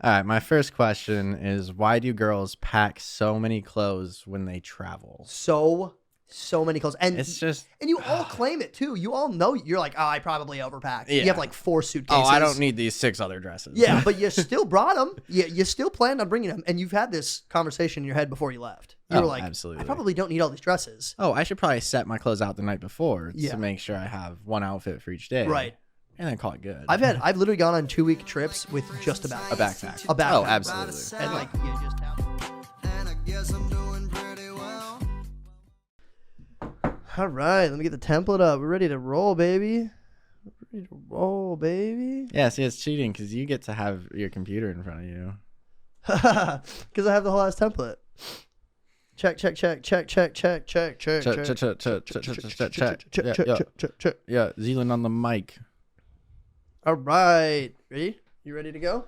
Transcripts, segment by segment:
All right, my first question is, why do girls pack so many clothes when they travel? So many clothes. And It's just... And you all claim it, too. You all know. You're like, oh, I probably overpacked. Yeah. You have like 4 suitcases. Oh, I don't need these 6 other dresses. Yeah, but you still brought them. You still planned on bringing them. And you've had this conversation in your head before you left. You were like, absolutely. I probably don't need all these dresses. Oh, I should probably set my clothes out the night before Yeah. to make sure I have one outfit for each day. Right. And then call it good. I've literally gone on 2-week trips with just a backpack. A backpack. A backpack. Oh, absolutely. And like, you just have... And I guess I'm doing pretty well. All right, let me get the template up. We're ready to roll, baby. Yeah, see, it's cheating because you get to have your computer in front of you. Because I have the whole ass template. Check. Yeah, Zealand on the mic. All right, ready? You ready to go?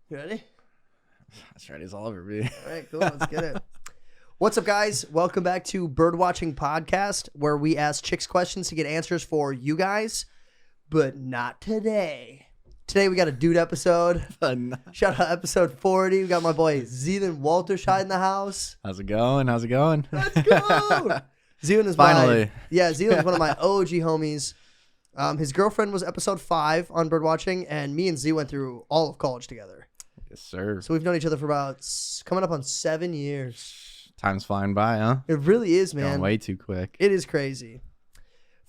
You ready? That's right, it's all over me. All right, cool. Let's get it. What's up, guys? Welcome back to Birdwatching Podcast, where we ask chicks questions to get answers for you guys, but not today. Today we got a dude episode. Shout out episode 40. We got my boy Zealand Walterscheid in the house. How's it going? Let's go. Zealand is Finally. Zealand's one of my OG homies. His girlfriend was episode 5 on Birdwatching, and me and Z went through all of college together. Yes, sir. So we've known each other for about coming up on 7 years. Time's flying by, huh? It really is, man. Going way too quick. It is crazy.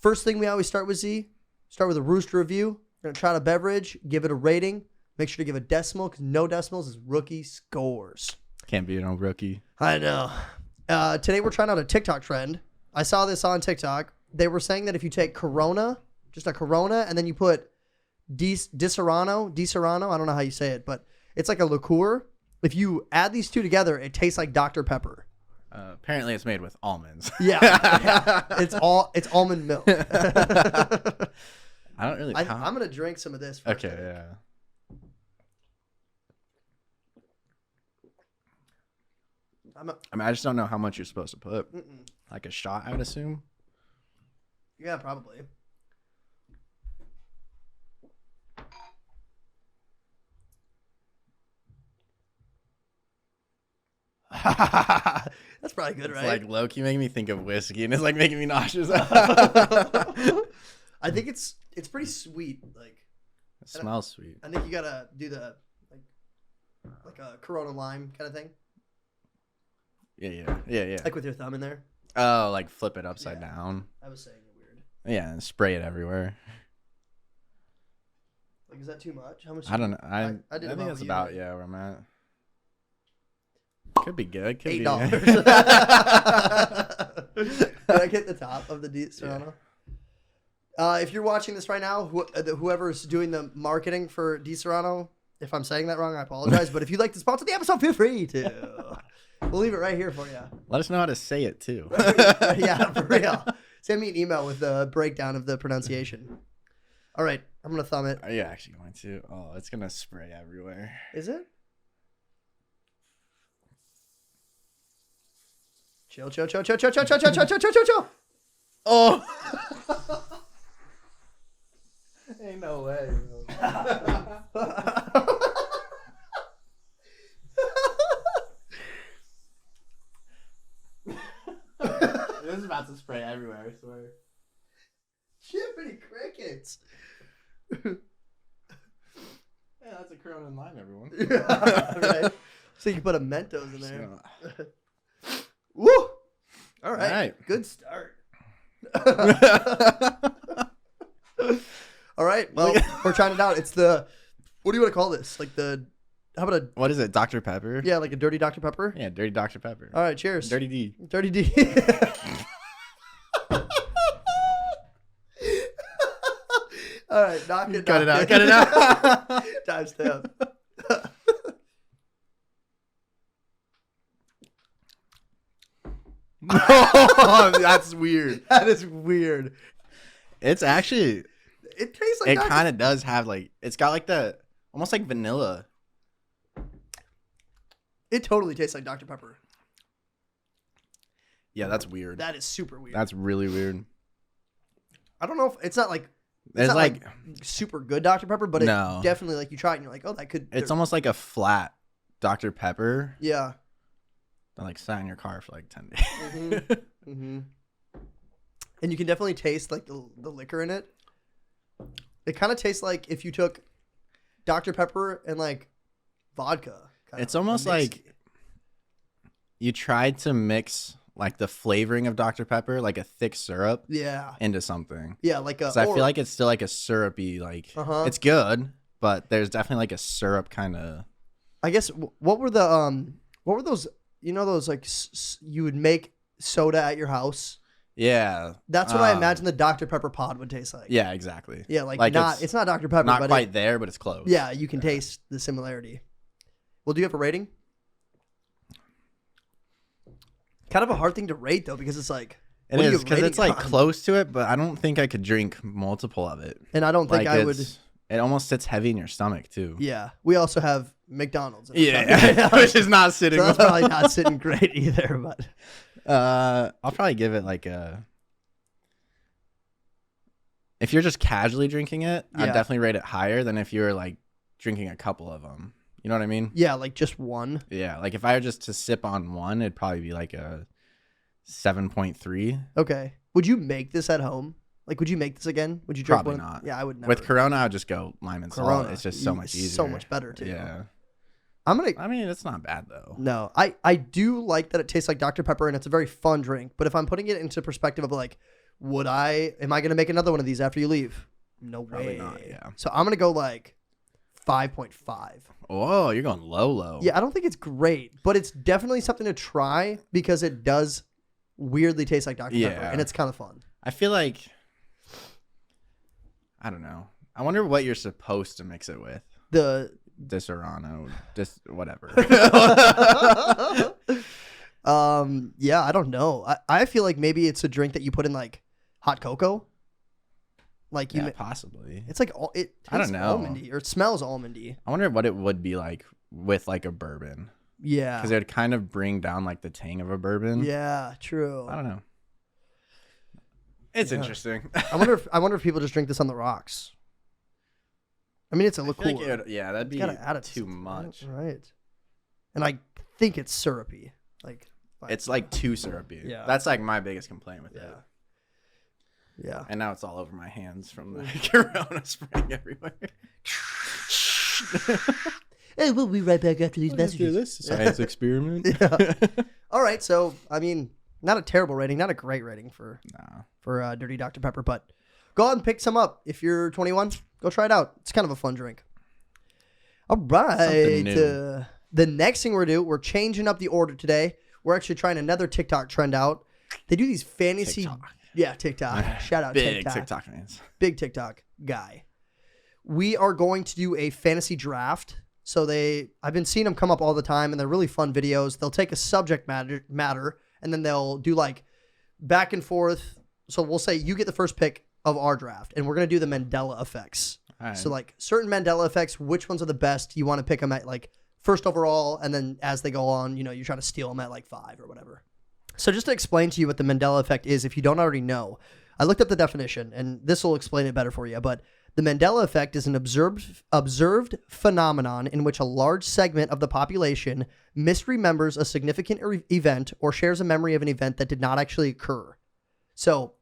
First thing we always start with, Z, start with a rooster review. We're going to try a beverage, give it a rating. Make sure to give a decimal, because no decimals is rookie scores. Can't be no rookie. I know. Today we're trying out a TikTok trend. I saw this on TikTok. They were saying that if you take Corona, just a Corona, and then you put Disaronno, I don't know how you say it, but it's like a liqueur. If you add these two together, it tastes like Dr. Pepper. Apparently it's made with almonds. Yeah. It's almond milk. I don't really... I'm going to drink some of this first. Okay, yeah. I just don't know how much you're supposed to put. Like a shot, I would assume. Yeah, probably. That's probably good, right? It's like low-key making me think of whiskey, and it's like making me nauseous. I think it's pretty sweet. Like, It smells sweet. I think you gotta do the like a Corona lime kind of thing. Yeah. Like with your thumb in there. Oh, like flip it upside down. I was saying it weird. Yeah, and spray it everywhere. Like, is that too much? How much? I don't know. I did think that's about where I'm at. Could be good. Could $8. be. Did I get the top of the deets, Serrano? If you're watching this right now, whoever's doing the marketing for Di Serrano, if I'm saying that wrong, I apologize. But if you'd like to sponsor the episode, feel free to. We'll leave it right here for you. Let us know how to say it too. Yeah, for real. Send me an email with a breakdown of the pronunciation. All right, I'm gonna thumb it. Are you actually going to? Oh, it's gonna spray everywhere. Is it? Chill. Oh. Ain't no way. This is about to spray everywhere, I swear. Chippity crickets. Yeah, that's a Corona and lime, everyone. Right. So you can put a Mentos in there. Woo! All right. Good start. All right. Well, we're trying it out. It's the, what do you want to call this? Like the, how about what is it? Dr. Pepper? Yeah, like a dirty Dr. Pepper? Yeah, dirty Dr. Pepper. All right, cheers. Dirty D. Dirty D. All right, knock it. Cut it out. Timestamp. Oh, that's weird. That is weird. It's actually... It tastes like it kind of does have like... It's got like the... Almost like vanilla. It totally tastes like Dr. Pepper. Yeah, that's weird. That is super weird. That's really weird. I don't know if... It's not like There's not like super good Dr. Pepper, but No. it definitely like you try it and you're like, oh, that could. it's almost like a flat Dr. Pepper Yeah. that like sat in your car for like 10 days. Mm-hmm. And you can definitely taste like the liquor in it. It kind of tastes like if you took Dr. Pepper and like vodka. It's almost like you tried to mix like the flavoring of Dr. Pepper, like a thick syrup, into something. Yeah, like a. So I feel like it's still like a syrupy, like it's good, but there's definitely like a syrup kind of. I guess what were those? You know those like you would make soda at your house. Yeah, that's what I imagine the Dr. Pepper pod would taste like. Yeah, exactly. Yeah, like not it's not Dr. Pepper, not but quite there, but it's close. Yeah, you can taste the similarity. Well, do you have a rating? Kind of a hard thing to rate though, because it's like it is because it's like close to it, but I don't think I could drink multiple of it. And I don't think I would. It almost sits heavy in your stomach too. Yeah, we also have McDonald's. Which is not sitting. So that's probably not sitting great either. But I'll probably give it like a. If you're just casually drinking it, I'd definitely rate it higher than if you were like drinking a couple of them. You know what I mean? Yeah, like just one. Yeah, like if I were just to sip on one, it'd probably be like a 7.3. Okay. Would you make this at home? Like, would you make this again? Would you drink Probably one? not. Yeah, I would never. With Corona, I'd just go lime and Corona. salt. It's just so much easier. So much better too. Yeah. I mean, it's not bad though. No, I do like that it tastes like Dr. Pepper and it's a very fun drink. But if I'm putting it into perspective of like, am I going to make another one of these after you leave? No Probably way. not. Yeah. So I'm going to go like 5.5. Oh, you're going low. Yeah, I don't think it's great, but it's definitely something to try because it does weirdly taste like Dr. Pepper and it's kind of fun. I feel like, I don't know. I wonder what you're supposed to mix it with. Disaronno, whatever. Yeah, I don't know. I feel like maybe it's a drink that you put in like hot cocoa. Like possibly. It's like it tastes I don't know. almondy or it smells almondy. I wonder what it would be like with like a bourbon. Yeah, because it would kind of bring down like the tang of a bourbon. Yeah, true. I don't know. It's interesting. I wonder if people just drink this on the rocks. I mean, it's a liqueur. Like that'd be too much, right? And I think it's syrupy. Like it's like too syrupy. Yeah, that's like my biggest complaint with it. Yeah. And now it's all over my hands from the Corona spraying everywhere. Hey, we'll be right back after these messages. This science experiment. Yeah. All right. So, I mean, not a terrible rating, not a great rating for Dirty Dr. Pepper, but go out and pick some up. If you're 21, go try it out. It's kind of a fun drink. All right. The next thing we're changing up the order today. We're actually trying another TikTok trend out. They do these fantasy... TikTok. Yeah, TikTok. Shout out TikTok. Big TikTok fans. Big TikTok guy. We are going to do a fantasy draft. So I've been seeing them come up all the time, and they're really fun videos. They'll take a subject matter, and then they'll do like back and forth. So we'll say you get the first pick of our draft, and we're going to do the Mandela Effects. Right. So like certain Mandela Effects, which ones are the best? You want to pick them at like first overall, and then as they go on, you try to steal them at like 5 or whatever. So just to explain to you what the Mandela Effect is, if you don't already know, I looked up the definition, and this will explain it better for you. But the Mandela Effect is an observed phenomenon in which a large segment of the population misremembers a significant event or shares a memory of an event that did not actually occur. So,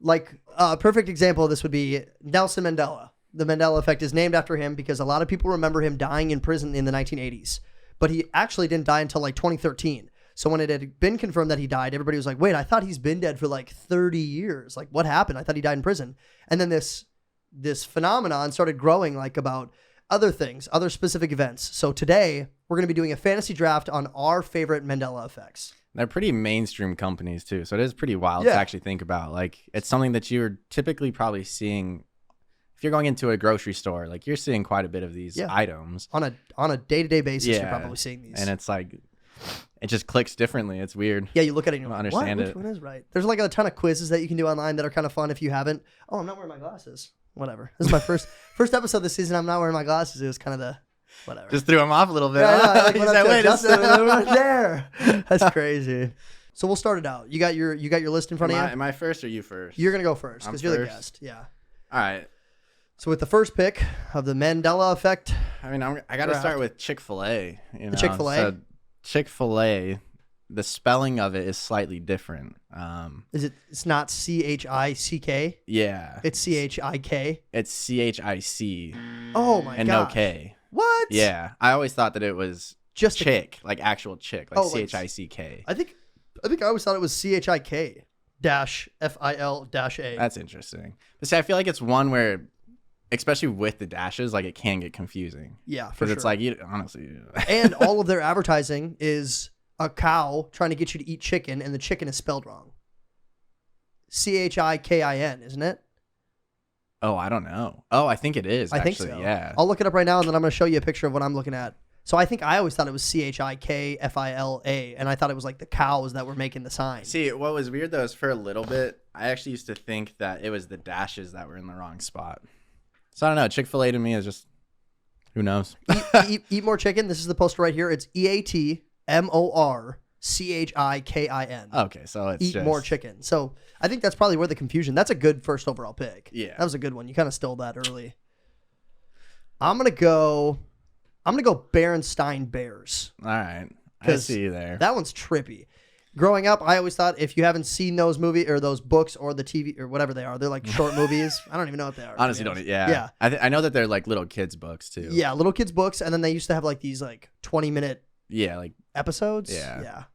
like a perfect example of this would be Nelson Mandela. The Mandela Effect is named after him because a lot of people remember him dying in prison in the 1980s, but he actually didn't die until like 2013. So when it had been confirmed that he died, everybody was like, wait, I thought he's been dead for like 30 years. Like, what happened? I thought he died in prison. And then this phenomenon started growing like about other things, other specific events. So today, we're going to be doing a fantasy draft on our favorite Mandela Effects. They're pretty mainstream companies too. So it is pretty wild to actually think about. Like, it's something that you're typically probably seeing. If you're going into a grocery store, like you're seeing quite a bit of these items. On a day-to-day basis, you're probably seeing these. And it's like... It just clicks differently. It's weird. Yeah, you look at it and you're like, understand Which one is right? There's like a ton of quizzes that you can do online that are kind of fun if you haven't. Oh, I'm not wearing my glasses. Whatever. This is my first episode this season. I'm not wearing my glasses. It was kind of the whatever. Just threw him off a little bit. Yeah, wait right there. That's crazy. So we'll start it out. You got your list in front of you? Am I first or you first? You're gonna go first because you're the guest. Yeah. All right. So with the first pick of the Mandela Effect, I mean, I got to start with Chick-fil-A. You know? Chick-fil-A? So Chick-fil-A, the spelling of it is slightly different. It's not CHICK? Yeah. It's CHIK? It's CHIC. Oh my god. And no K. What? Yeah. I always thought that it was just chick, like actual chick, like CHICK. I think I always thought it was CHIK -FIL-A. That's interesting. But see, I feel like it's one where, especially with the dashes, like it can get confusing. Yeah, for Because sure. it's like, honestly. And all of their advertising is a cow trying to get you to eat chicken, and the chicken is spelled wrong. CHIKIN, isn't it? Oh, I don't know. Oh, I think it is. I think actually. so. Yeah. I'll look it up right now, and then I'm going to show you a picture of what I'm looking at. So I think I always thought it was CHIKFILA, and I thought it was like the cows that were making the sign. See, what was weird though is for a little bit, I actually used to think that it was the dashes that were in the wrong spot. So I don't know. Chick-fil-A to me is just, who knows? Eat more chicken. This is the poster right here. It's EATMORCHIKIN. Okay, so it's Eat just more chicken. So I think that's probably where the confusion. That's a good first overall pick. Yeah. That was a good one. You kind of stole that early. I'm gonna go Berenstain Bears. All right. I see you there. That one's trippy. Growing up, I always thought if you haven't seen those movies or those books or the TV or whatever they are, they're like short movies. I don't even know what they are. Honestly, don't. Yeah. Yeah. I know that they're like little kids' books too. Yeah, little kids' books, and then they used to have like these like 20-minute like episodes. Yeah.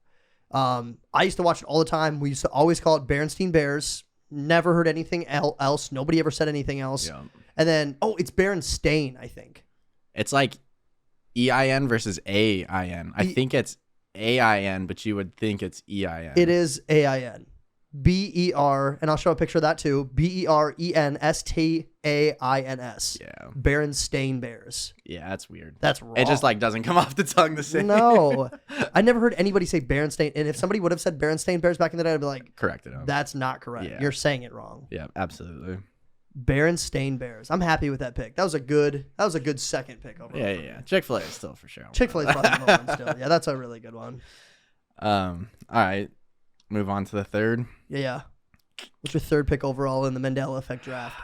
I used to watch it all the time. We used to always call it Berenstain Bears. Never heard anything else. Nobody ever said anything else. Yeah. And then, it's Berenstain, I think. It's like EIN versus AIN. I think it's AIN, but you would think it's EIN. It is AIN. BER, and I'll show a picture of that too. BERENSTAINS. Yeah. Berenstain Bears. Yeah, that's weird. That's wrong. It just like doesn't come off the tongue the same. No. I never heard anybody say Berenstain. And if somebody would have said Berenstain Bears back in the day, I'd be like, corrected him. That's not correct. Yeah. You're saying it wrong. Yeah, absolutely. Berenstain Bears. I'm happy with that pick. That was a good second pick overall. Yeah. Chick-fil-A is still for sure. Chick-fil-A is probably number one still. Yeah, that's a really good one. All right. Move on to the third. Yeah. What's your third pick overall in the Mandela Effect draft?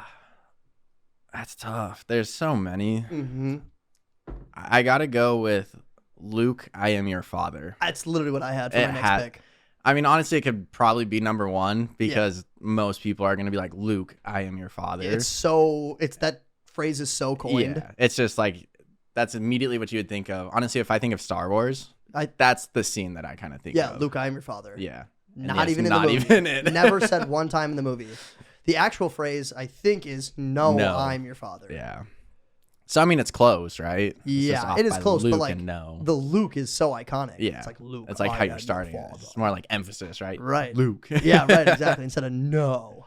That's tough. There's so many. Mm-hmm. I got to go with Luke, I Am Your Father. That's literally what I had for my next pick. I mean, honestly, it could probably be number one because most people are going to be like, Luke, I am your father. That phrase is so coined. Yeah. It's just like, that's immediately what you would think of. Honestly, if I think of Star Wars, that's the scene that I kind of think of. Yeah, Luke, I am your father. Yeah. Not even in the movie. Never said one time in the movie. The actual phrase, I think, is no, I'm your father. Yeah. So, I mean, it's close, right? Yeah, it is close, Luke, but like no. The Luke is so iconic. Yeah. It's like Luke. It's like how you're starting it. It's more like emphasis, right? Right. Luke. Yeah, right, exactly. Instead of no.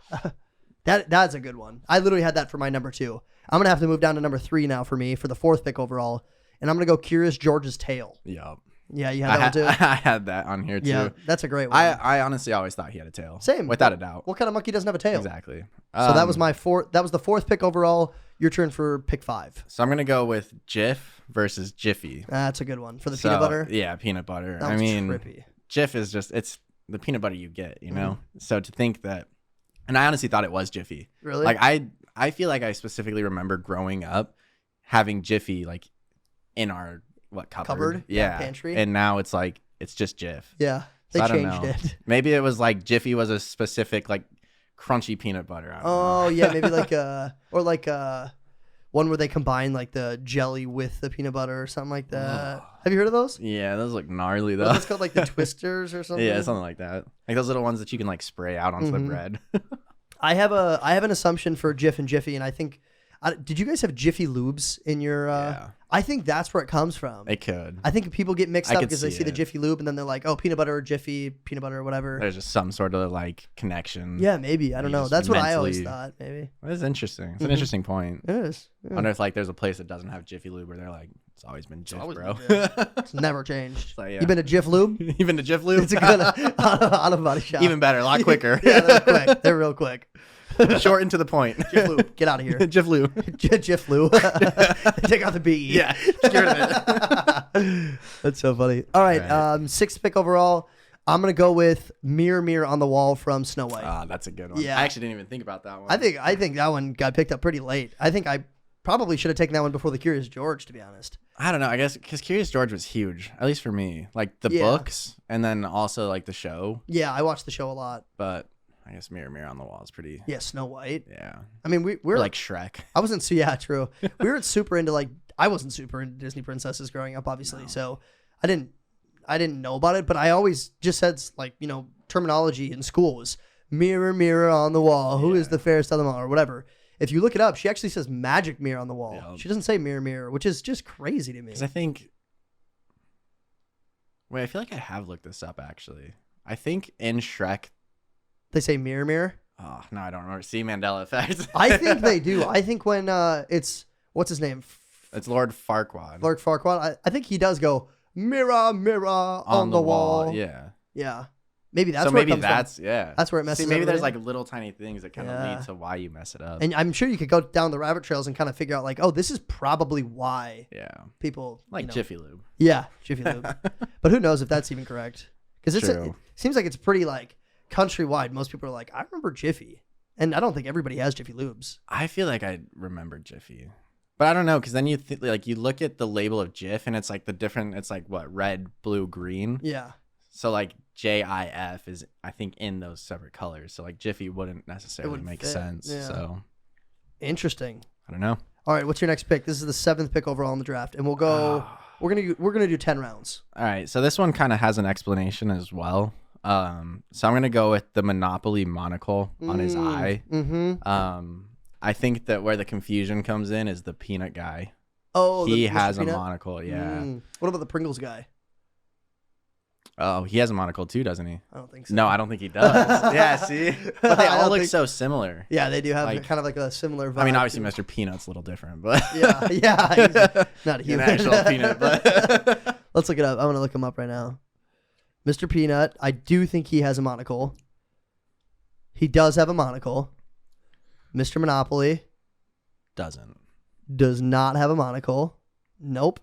That's a good one. I literally had that for my number 2. I'm going to have to move down to number 3 now for me for the 4th pick overall. And I'm going to go Curious George's Tale. Yep. Yeah, you had that one too? I had that on here too. Yeah, that's a great one. I honestly always thought he had a tail. Same. Without a doubt. What kind of monkey doesn't have a tail? Exactly. So that was my 4th. That was the 4th pick overall. Your turn for pick 5. So I'm going to go with Jif versus Jiffy. That's a good one. For the peanut butter? Yeah, peanut butter. That was trippy. Jif is just, it's the peanut butter you get, you know? So to think that, and I honestly thought it was Jiffy. Really? Like I feel like I specifically remember growing up having Jiffy like in our cupboard? Yeah. Pantry? And now it's like, it's just Jif. Yeah. They changed it. Maybe it was like Jiffy was a specific like crunchy peanut butter. I don't know. Yeah, maybe like one where they combine like the jelly with the peanut butter or something like that. Have you heard of those? Yeah, those look gnarly though. It's called like the Twisters or something. Yeah, something like that. Like those little ones that you can like spray out onto the bread. I have an assumption for Jif and Jiffy, and I think did you guys have Jiffy Lubes in your? Yeah. I think that's where it comes from. It could. I think people get mixed up because they see the it. Jiffy Lube and then they're like, oh, peanut butter or Jiffy, peanut butter or whatever. There's just some sort of like connection. Yeah, maybe. I don't know. just That's what I always mentally- thought. Maybe It is interesting. It's an interesting point. it is. I Yeah. wonder if like there's a place that doesn't have Jiffy Lube where they're like, it's always been Jif, always bro. been It's never changed. So, yeah. You been to Jif Lube? Even to Jif Lube? It's a good auto body shop. Even better, a lot quicker. Yeah, they're quick. They're real quick. Short and to the point. Jif Lube, get out of here. Jif Lube. Jif Lube. Take out the BE. Yeah. Get rid of it. That's so funny. All right, All right. 6th pick overall. I'm gonna go with Mirror Mirror on the Wall from Snow White. Ah, that's a good one. Yeah. I actually didn't even think about that one. I think that one got picked up pretty late. I think I probably should have taken that one before the Curious George, to be honest. I don't know. I guess because Curious George was huge, at least for me. Like the books, and then also like the show. Yeah, I watched the show a lot. But I guess Mirror Mirror on the Wall is pretty. Yeah, Snow White. Yeah. I mean, we're like Shrek. I wasn't so yeah, true. We weren't super into like I wasn't super into Disney princesses growing up, obviously. No. So I didn't know about it, but I always just said like, you know, terminology in school was mirror, mirror on the wall. Who is the fairest of them all or whatever. If you look it up, she actually says magic mirror on the wall. Yeah. She doesn't say mirror, mirror, which is just crazy to me. Because I think, I feel like I have looked this up actually. I think in Shrek, they say mirror, mirror. Oh, no, I don't remember. See Mandela Effects. I think they do. I think when it's, what's his name? It's Lord Farquaad. Lord Farquaad. I think he does go, mirror, mirror on the wall. Yeah. Yeah. Maybe that's so where maybe it comes that's from. Yeah. That's where it messes See, maybe up there's like little tiny things that kind of lead to why you mess it up. And I'm sure you could go down the rabbit trails and kind of figure out like, oh, this is probably why people like Jiffy Lube. Yeah, Jiffy Lube. But who knows if that's even correct? Because it seems like it's pretty like countrywide. Most people are like, I remember Jiffy, and I don't think everybody has Jiffy Lubes. I feel like I remember Jiffy. But I don't know, because then you like you look at the label of Jif, and it's like the different. It's like what, red, blue, green. Yeah. So like JIF is, I think, in those separate colors. So like Jiffy wouldn't necessarily make sense. Yeah. So interesting. I don't know. All right, what's your next pick? This is the 7th pick overall in the draft, and we'll go. We're gonna do 10 rounds. All right. So this one kind of has an explanation as well. So I'm gonna go with the Monopoly monocle on his eye. Mm-hmm. I think that where the confusion comes in is the peanut guy. Oh, he has a monocle. Yeah. What about the Pringles guy? Oh, he has a monocle too, doesn't he? I don't think so. No, I don't think he does. Yeah, see? But they all look so similar. Yeah, they do have kind of like a similar vibe. I mean, obviously Mr. Peanut's a little different, but yeah, he's not a human. An actual peanut, but let's look it up. I'm going to look him up right now. Mr. Peanut, I do think he has a monocle. He does have a monocle. Mr. Monopoly does not have a monocle. Nope.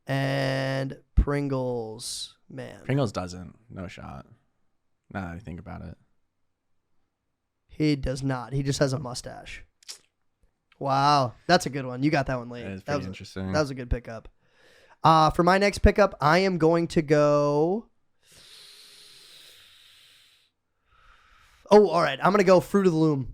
And Pringles. Man. Pringles doesn't. No shot. Now that I think about it. He does not. He just has a mustache. Wow. That's a good one. You got that one late. That is pretty interesting. That was a good pickup. For my next pickup, I am going to go... Oh, all right. I'm going to go Fruit of the Loom.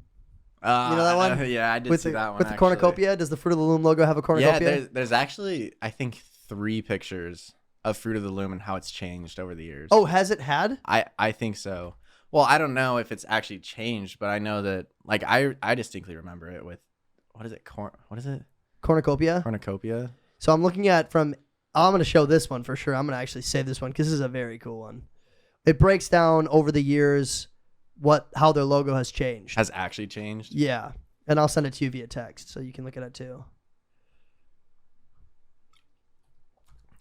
You know that one? Yeah, I did see that one. With the cornucopia? Does the Fruit of the Loom logo have a cornucopia? Yeah, there's actually, I think, 3 pictures of Fruit of the Loom and how it's changed over the years. Oh, has it had? I think so. Well, I don't know if it's actually changed, but I know that, like, I distinctly remember it with, what is it? Cornucopia? Cornucopia. So I'm looking at I'm going to show this one for sure. I'm going to actually save this one because this is a very cool one. It breaks down over the years how their logo has changed. Has actually changed? Yeah. And I'll send it to you via text so you can look at it too.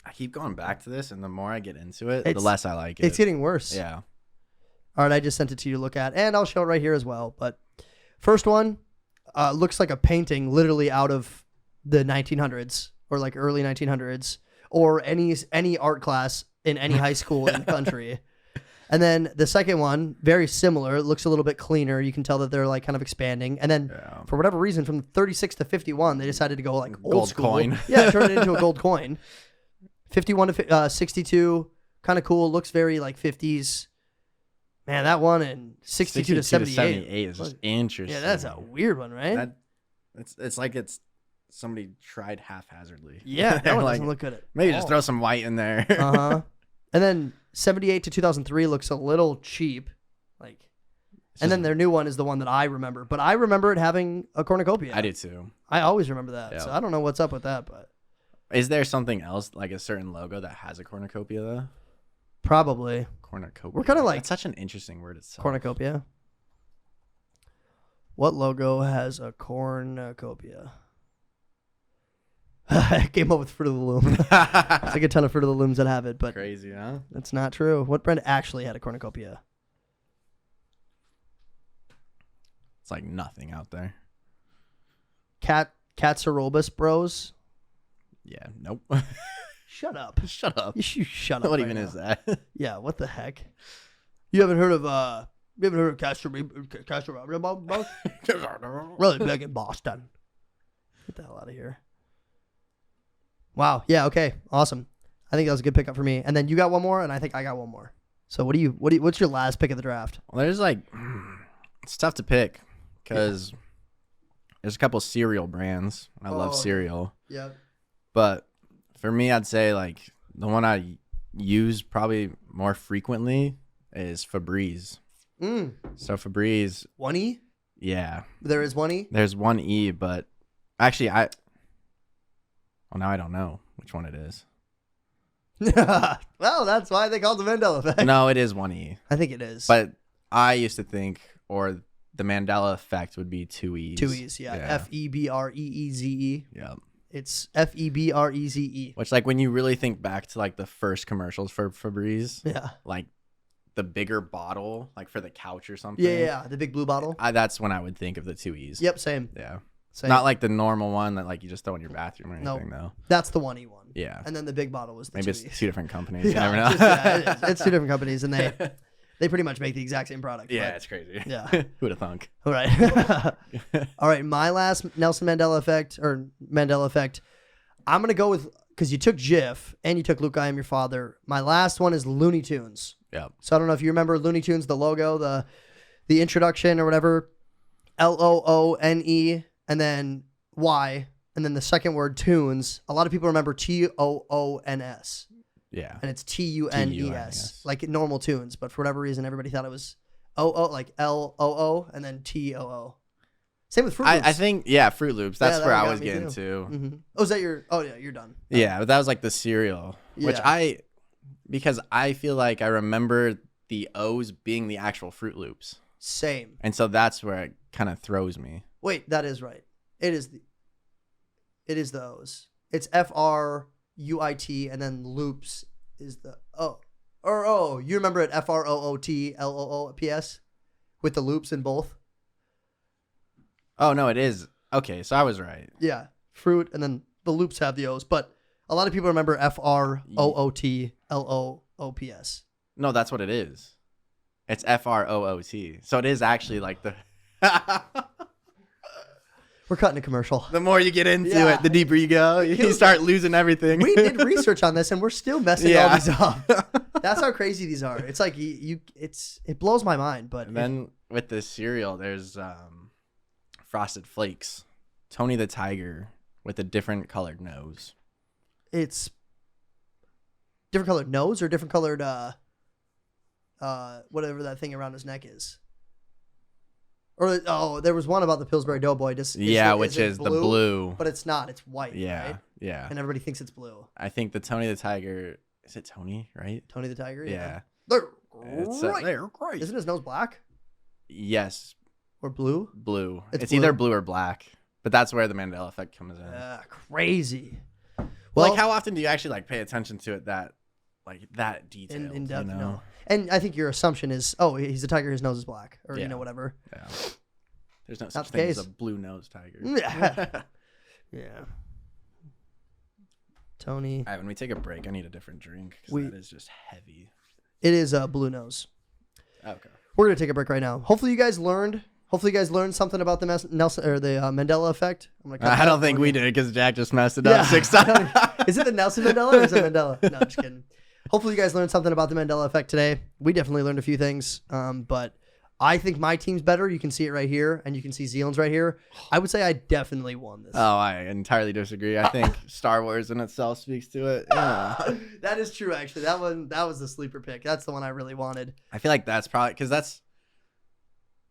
I keep going back to this, and the more I get into it, the less I like it. It's getting worse. Yeah. All right, I just sent it to you to look at, and I'll show it right here as well. But first one looks like a painting literally out of the 1900s or like early 1900s or any art class in any high school in the country. And then the second one, very similar. It looks a little bit cleaner. You can tell that they're like kind of expanding. And then for whatever reason, from 36 to 51, they decided to go like old school. Coin. Yeah, turn it into a gold coin. 51 to 62, kind of cool. Looks very like 50s. Man, that one and 62 to 78 is just interesting. Yeah, that's a weird one, right? It's like somebody tried haphazardly. Yeah, that one doesn't look good at maybe all. Just throw some white in there. Uh-huh. And then 78 to 2003 looks a little cheap. And then their new one is the one that I remember. But I remember it having a cornucopia. I do too. I always remember that. Yeah. So I don't know what's up with that, but is there something else, like a certain logo that has a cornucopia though? Probably. Cornucopia. We're kind of like... That's such an interesting word itself. Cornucopia. What logo has a cornucopia? I came up with Fruit of the Loom. There's like a ton of Fruit of the Looms that have it, but... Crazy, huh? That's not true. What brand actually had a cornucopia? It's like nothing out there. Catsaurobus Bros. Yeah, nope. Shut up. Shut up. You shut up. What right even now. is that? Yeah, what the heck? You haven't heard of Castro really big in Boston. Get the hell out of here. Wow. Yeah, okay. Awesome. I think that was a good pickup for me. And then you got one more, and I think I got one more. So what's your last pick of the draft? Well, there's like, it's tough to pick because there's a couple cereal brands. I love cereal. Yeah. But for me, I'd say like the one I use probably more frequently is Febreze. So Febreze. 1E? Yeah. There is 1E? There's 1E, but actually well, now I don't know which one it is. Well, that's why they call it the Mandela Effect. No, it is 1E. I think it is. But I used to think, or the Mandela Effect would be 2 E's. 2 E's, yeah. Febreeze. Yeah. It's Febreze. Which, like, when you really think back to, like, the first commercials for Febreze, yeah, like, the bigger bottle, like, for the couch or something. Yeah, the big blue bottle. That's when I would think of the 2 E's. Yep, same. Yeah. Same. Not like the normal one that, like, you just throw in your bathroom or anything, though. That's the 1E one. Yeah. And then the big bottle was the 2 Maybe E's. it's two different companies. Yeah, you never know. it's two different companies, and they pretty much make the exact same product. Yeah, but, it's crazy. Yeah. Who would have thunk? All right. All right, my last Nelson Mandela Effect, I'm going to go with, because you took Jif and you took Luke, I Am Your Father. My last one is Looney Tunes. Yeah. So I don't know if you remember Looney Tunes, the logo, the introduction or whatever, Loone, and then Y, and then the second word, tunes. A lot of people remember Toons. Yeah. And it's Tunes, like normal tunes. But for whatever reason, everybody thought it was like Loo, and then Too. Same with Fruit Loops. I think, Fruit Loops. That's where I was getting to. Mm-hmm. Oh, is that your? Oh, yeah, you're done. Yeah, but that was like the cereal, which because I feel like I remember the O's being the actual Fruit Loops. Same. And so that's where it kind of throws me. Wait, that is right. It is the O's. It's FRUIT, and then loops is the O. Or you remember it FROOTLOOPS with the loops in both? Oh, no, it is. Okay, so I was right. Yeah, fruit, and then the loops have the O's, but a lot of people remember FROOTLOOPS. No, that's what it is. It's FROOT. So it is actually like the... We're cutting a commercial. The more you get into it, the deeper you go. You start losing everything. We did research on this, and we're still messing all these up. That's how crazy these are. It's like it blows my mind. But and then with the cereal, there's Frosted Flakes, Tony the Tiger with a different colored nose. It's different colored nose or different colored whatever that thing around his neck is. Or there was one about the Pillsbury Doughboy. Which is the blue. But it's not. It's white. Yeah, right? yeah. And everybody thinks it's blue. I think the Tony the Tiger. Is it Tony? Right? Tony the Tiger. Yeah. They're great. They're great. Isn't his nose black Yes. or blue? Blue. It's blue. either blue or black. But that's where the Mandela Effect comes in. Crazy. Well, like, how often do you actually like pay attention to it that detailed? In depth, you know? no. And I think your assumption is, he's a tiger, his nose is black, or whatever. Yeah. There's no Not such the thing case. as a blue-nosed tiger. Yeah. Tony. All right, when we take a break, I need a different drink because that is just heavy. It is a blue nose. Okay. We're gonna take a break right now. Hopefully you guys learned something about the Mandela Effect. I don't think we did because Jack just messed it up 6 times. Is it the Nelson Mandela or is it Mandela? No, I'm just kidding. Hopefully you guys learned something about the Mandela Effect today. We definitely learned a few things, but I think my team's better. You can see it right here, and you can see Zealand's right here. I would say I definitely won this. Oh, I entirely disagree. I think Star Wars in itself speaks to it. Yeah. That is true, actually. That was the sleeper pick. That's the one I really wanted. I feel like that's probably because that's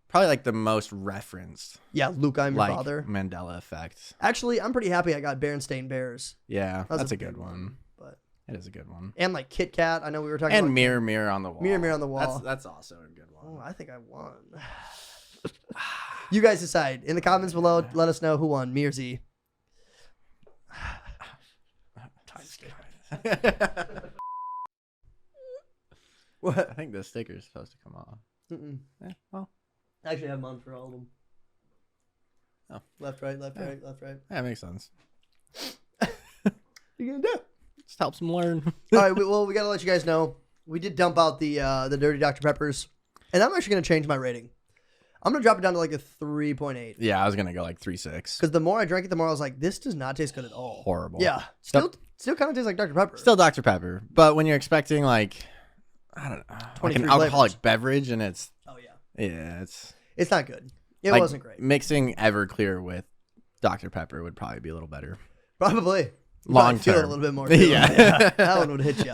probably like the most referenced. Yeah, Luke, I'm your father. Mandela Effect. Actually, I'm pretty happy I got Berenstain Bears. Yeah, that's a good one. But it is a good one. And like Kit Kat, I know we were talking about. And Mirror, Mirror on the Wall. Mirror, Mirror on the Wall. That's also a good one. Oh, I think I won. You guys decide. In the comments below, let us know who won, me or Z. What? I think the sticker's supposed to come off. Well. Actually, I have them on for all of them. Oh. Left, right, left, right, left, right. Yeah, that makes sense. You gonna do? Just helps them learn. All right, well, we got to let you guys know. We did dump out the Dirty Dr. Peppers, and I'm actually going to change my rating. I'm going to drop it down to like a 3.8. Yeah, I was going to go like 3.6. Because the more I drank it, the more I was like, this does not taste good at all. Horrible. Yeah. Still kind of tastes like Dr. Pepper. Still Dr. Pepper. But when you're expecting like, I don't know, like an alcoholic beverage and it's... Oh, yeah. Yeah, it's not good. It like, wasn't great. Mixing Everclear with Dr. Pepper would probably be a little better. Probably. Long feel it term. a little bit more. Yeah. That one would hit you.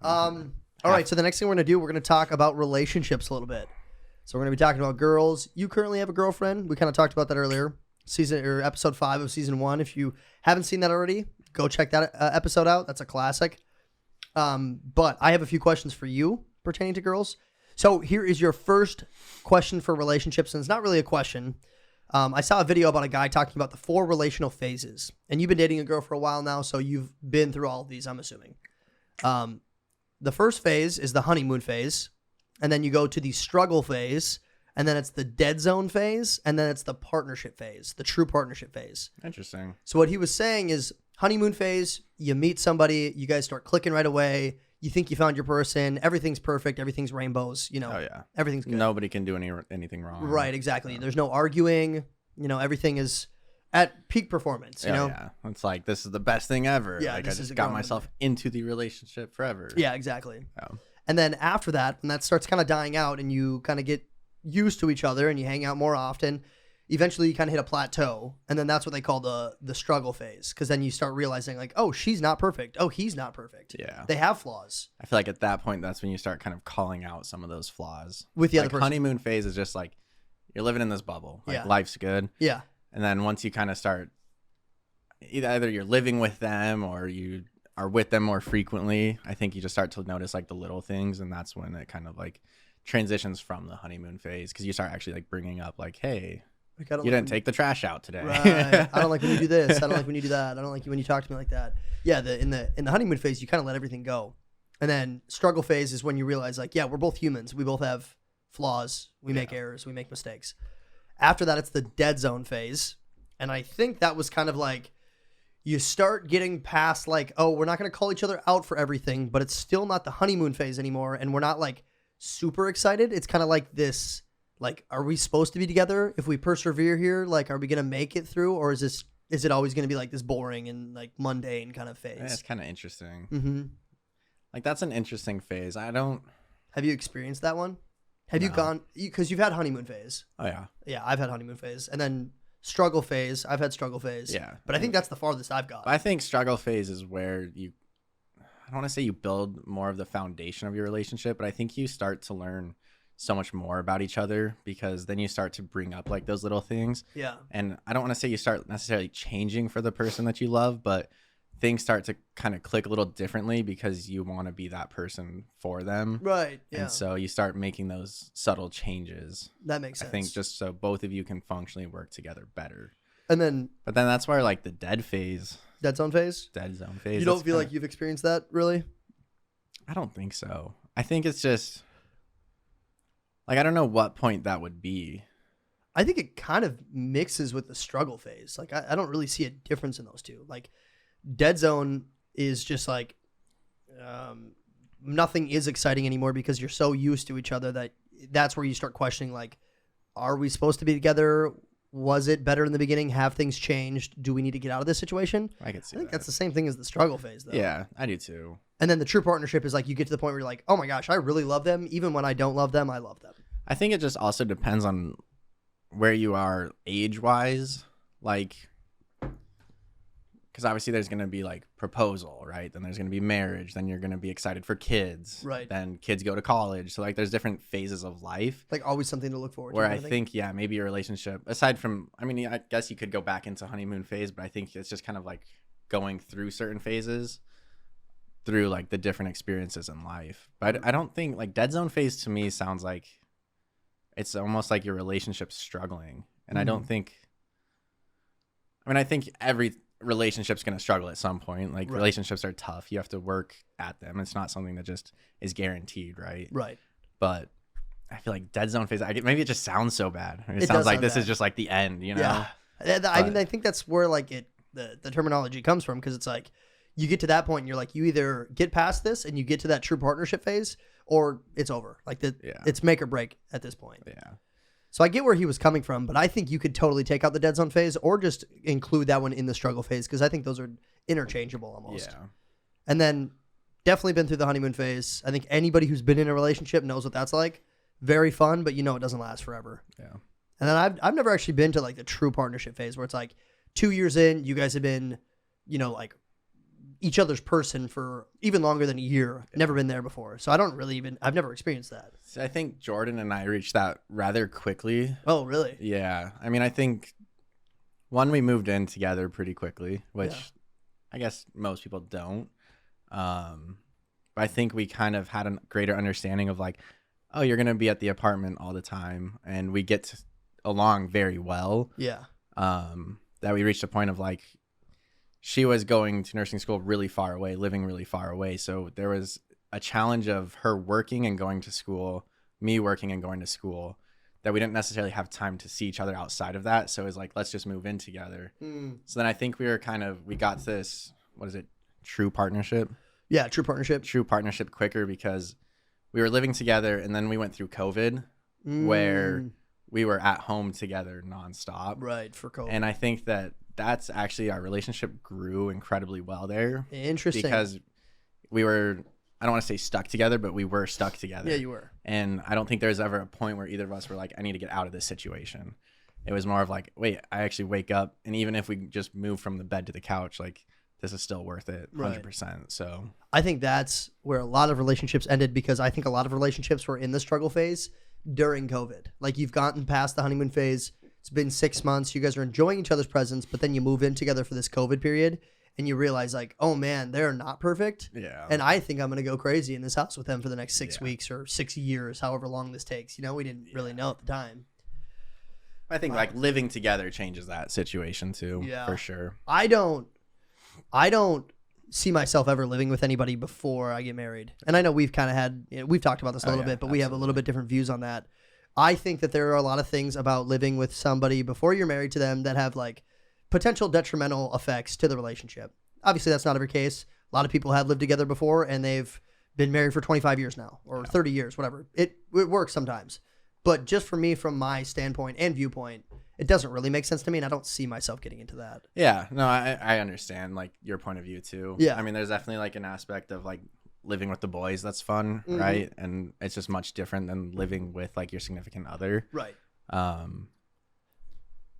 All right, so the next thing we're going to do, we're going to talk about relationships a little bit. So we're going to be talking about girls. You currently have a girlfriend. We kind of talked about that earlier. Episode 5 of season 1. If you haven't seen that already, go check that episode out. That's a classic. But I have a few questions for you pertaining to girls. So here is your first question for relationships, and it's not really a question. I saw a video about a guy talking about the 4 relational phases, and you've been dating a girl for a while now, so you've been through all of these, I'm assuming. The first phase is the honeymoon phase, and then you go to the struggle phase, and then it's the dead zone phase, and then it's the partnership phase, the true partnership phase. Interesting. So what he was saying is honeymoon phase, you meet somebody, you guys start clicking right away, you think you found your person, everything's perfect, everything's rainbows, you know. Oh, yeah. Everything's good. Nobody can do anything wrong. Right, exactly. So. There's no arguing, you know, everything is at peak performance, you know? Yeah. It's like, this is the best thing ever. Yeah, like, I just got myself into the relationship forever. Yeah, exactly. Yeah. And then after that, when that starts kind of dying out and you kind of get used to each other and you hang out more often, eventually you kind of hit a plateau. And then that's what they call the struggle phase. Because then you start realizing like, oh, she's not perfect. Oh, he's not perfect. Yeah. They have flaws. I feel like at that point, that's when you start kind of calling out some of those flaws. With the other person. Honeymoon phase is just like, you're living in this bubble. Like, life's good. Yeah. And then once you kind of start, either you're living with them or you are with them more frequently, I think you just start to notice like the little things, and that's when it kind of like transitions from the honeymoon phase, because you start actually like bringing up like, hey, you didn't take the trash out today. Right. I don't like when you do this. I don't like when you do that. I don't like you when you talk to me like that. Yeah, in the honeymoon phase, you kind of let everything go, and then struggle phase is when you realize like, yeah, we're both humans. We both have flaws. We make errors. We make mistakes. After that, it's the dead zone phase, and I think that was kind of like, you start getting past like, oh, we're not going to call each other out for everything, but it's still not the honeymoon phase anymore. And we're not like super excited. It's kind of like this, like, are we supposed to be together? If we persevere here, like, are we going to make it through? Or is it always going to be like this boring and like mundane kind of phase? Yeah, it's kind of interesting. Mm-hmm. Like, that's an interesting phase. Have you experienced that one? Have you gone, because you've had honeymoon phase. Oh yeah. Yeah. I've had honeymoon phase. And then struggle phase. I've had struggle phase. Yeah. But I think that's the farthest I've got. I think struggle phase is where I don't want to say you build more of the foundation of your relationship, but I think you start to learn so much more about each other, because then you start to bring up like those little things. Yeah. And I don't want to say you start necessarily changing for the person that you love, but things start to kind of click a little differently because you want to be that person for them. Right. Yeah. And so you start making those subtle changes. That makes sense. I think just so both of you can functionally work together better. And then, but then that's where like the dead zone phase. You don't feel like you've experienced that, really? I don't think so. I think it's just like, I don't know what point that would be. I think it kind of mixes with the struggle phase. Like, I don't really see a difference in those two. Like, dead zone is just like, nothing is exciting anymore because you're so used to each other that's where you start questioning, like, are we supposed to be together? Was it better in the beginning? Have things changed? Do we need to get out of this situation? I think that's the same thing as the struggle phase, though. Yeah, I do too. And then the true partnership is like, you get to the point where you're like, oh my gosh, I really love them. Even when I don't love them, I love them. I think it just also depends on where you are age-wise. Like, because obviously there's going to be like proposal, right? Then there's going to be marriage. Then you're going to be excited for kids. Right. Then kids go to college. So like there's different phases of life. Like always something to look forward to. Where I think, yeah, maybe your relationship, aside from, I mean, I guess you could go back into honeymoon phase, but I think it's just kind of like going through certain phases through like the different experiences in life. But I don't think like dead zone phase to me sounds like it's almost like your relationship's struggling. And I don't think, I think every relationship's going to struggle at some point. Like relationships are tough. You have to work at them. It's not something that just is guaranteed, right? Right. But I feel like dead zone phase, maybe it just sounds so bad. It sounds like this is just like the end, you know? Yeah. I mean, I think that's where like the terminology comes from, because it's like you get to that point and you're like, you either get past this and you get to that true partnership phase, or it's over. Like it's make or break at this point. Yeah. So I get where he was coming from, but I think you could totally take out the dead zone phase or just include that one in the struggle phase, because I think those are interchangeable almost. Yeah. And then definitely been through the honeymoon phase. I think anybody who's been in a relationship knows what that's like. Very fun, but you know it doesn't last forever. Yeah. And then I've never actually been to like the true partnership phase where it's like 2 years in, you guys have been, you know, like each other's person for even longer than a year. Never been there before. So I don't really I've never experienced that. So I think Jordan and I reached that rather quickly. Oh, really? Yeah. I mean, I think we moved in together pretty quickly, which I guess most people don't. But I think we kind of had a greater understanding of like, oh, you're going to be at the apartment all the time. And we get along very well. Yeah. That we reached a point of like, she was going to nursing school really far away, living really far away. So there was a challenge of her working and going to school, me working and going to school, that we didn't necessarily have time to see each other outside of that. So it was like, let's just move in together. So then I think we got this, what is it? True partnership. Yeah. True partnership Quicker because we were living together and then we went through COVID where we were at home together nonstop. Right. For COVID. And I think that's actually our relationship grew incredibly well there. Interesting. Because we were, I don't want to say stuck together, but we were stuck together. Yeah, you were. And I don't think there was ever a point where either of us were like, I need to get out of this situation. It was more of like, wait, I actually wake up. And even if we just move from the bed to the couch, like this is still worth it 100%. Right. So I think that's where a lot of relationships ended, because I think a lot of relationships were in the struggle phase during COVID. Like you've gotten past the honeymoon phase. It's been 6 months. You guys are enjoying each other's presence, but then you move in together for this COVID period and you realize like, oh man, they're not perfect. Yeah. And I think I'm going to go crazy in this house with them for the next 6 weeks or 6 years, however long this takes. You know, we didn't really know at the time. I think like living together changes that situation too, for sure. I don't see myself ever living with anybody before I get married. And I know we've kind of had, you know, we've talked about this a little bit, but we have a little bit different views on that. I think that there are a lot of things about living with somebody before you're married to them that have like potential detrimental effects to the relationship. Obviously, that's not every case. A lot of people have lived together before and they've been married for 25 years now or 30 years, whatever. It works sometimes. But just for me, from my standpoint and viewpoint, it doesn't really make sense to me, and I don't see myself getting into that. Yeah, no, I understand like your point of view too. Yeah. I mean, there's definitely like an aspect of like living with the boys that's fun, right? And it's just much different than living with like your significant other. Right.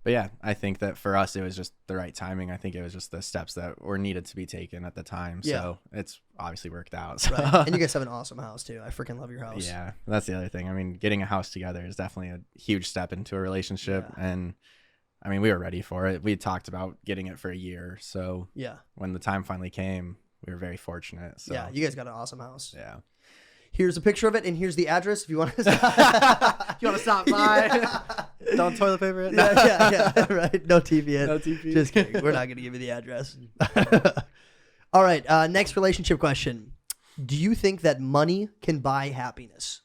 But yeah, I think that for us, it was just the right timing. I think it was just the steps that were needed to be taken at the time. Yeah. So it's obviously worked out. So. Right. And you guys have an awesome house too. I freaking love your house. Yeah, that's the other thing. I mean, getting a house together is definitely a huge step into a relationship. Yeah. And I mean, we were ready for it. We talked about getting it for a year. So yeah, when the time finally came, we were very fortunate. So yeah, you guys got an awesome house. Yeah. Here's a picture of it, and here's the address if you want to stop by. Yeah. Don't toilet paper it. Yeah, right. No TV in. No TV. Just kidding. We're not going to give you the address. All right, next relationship question. Do you think that money can buy happiness?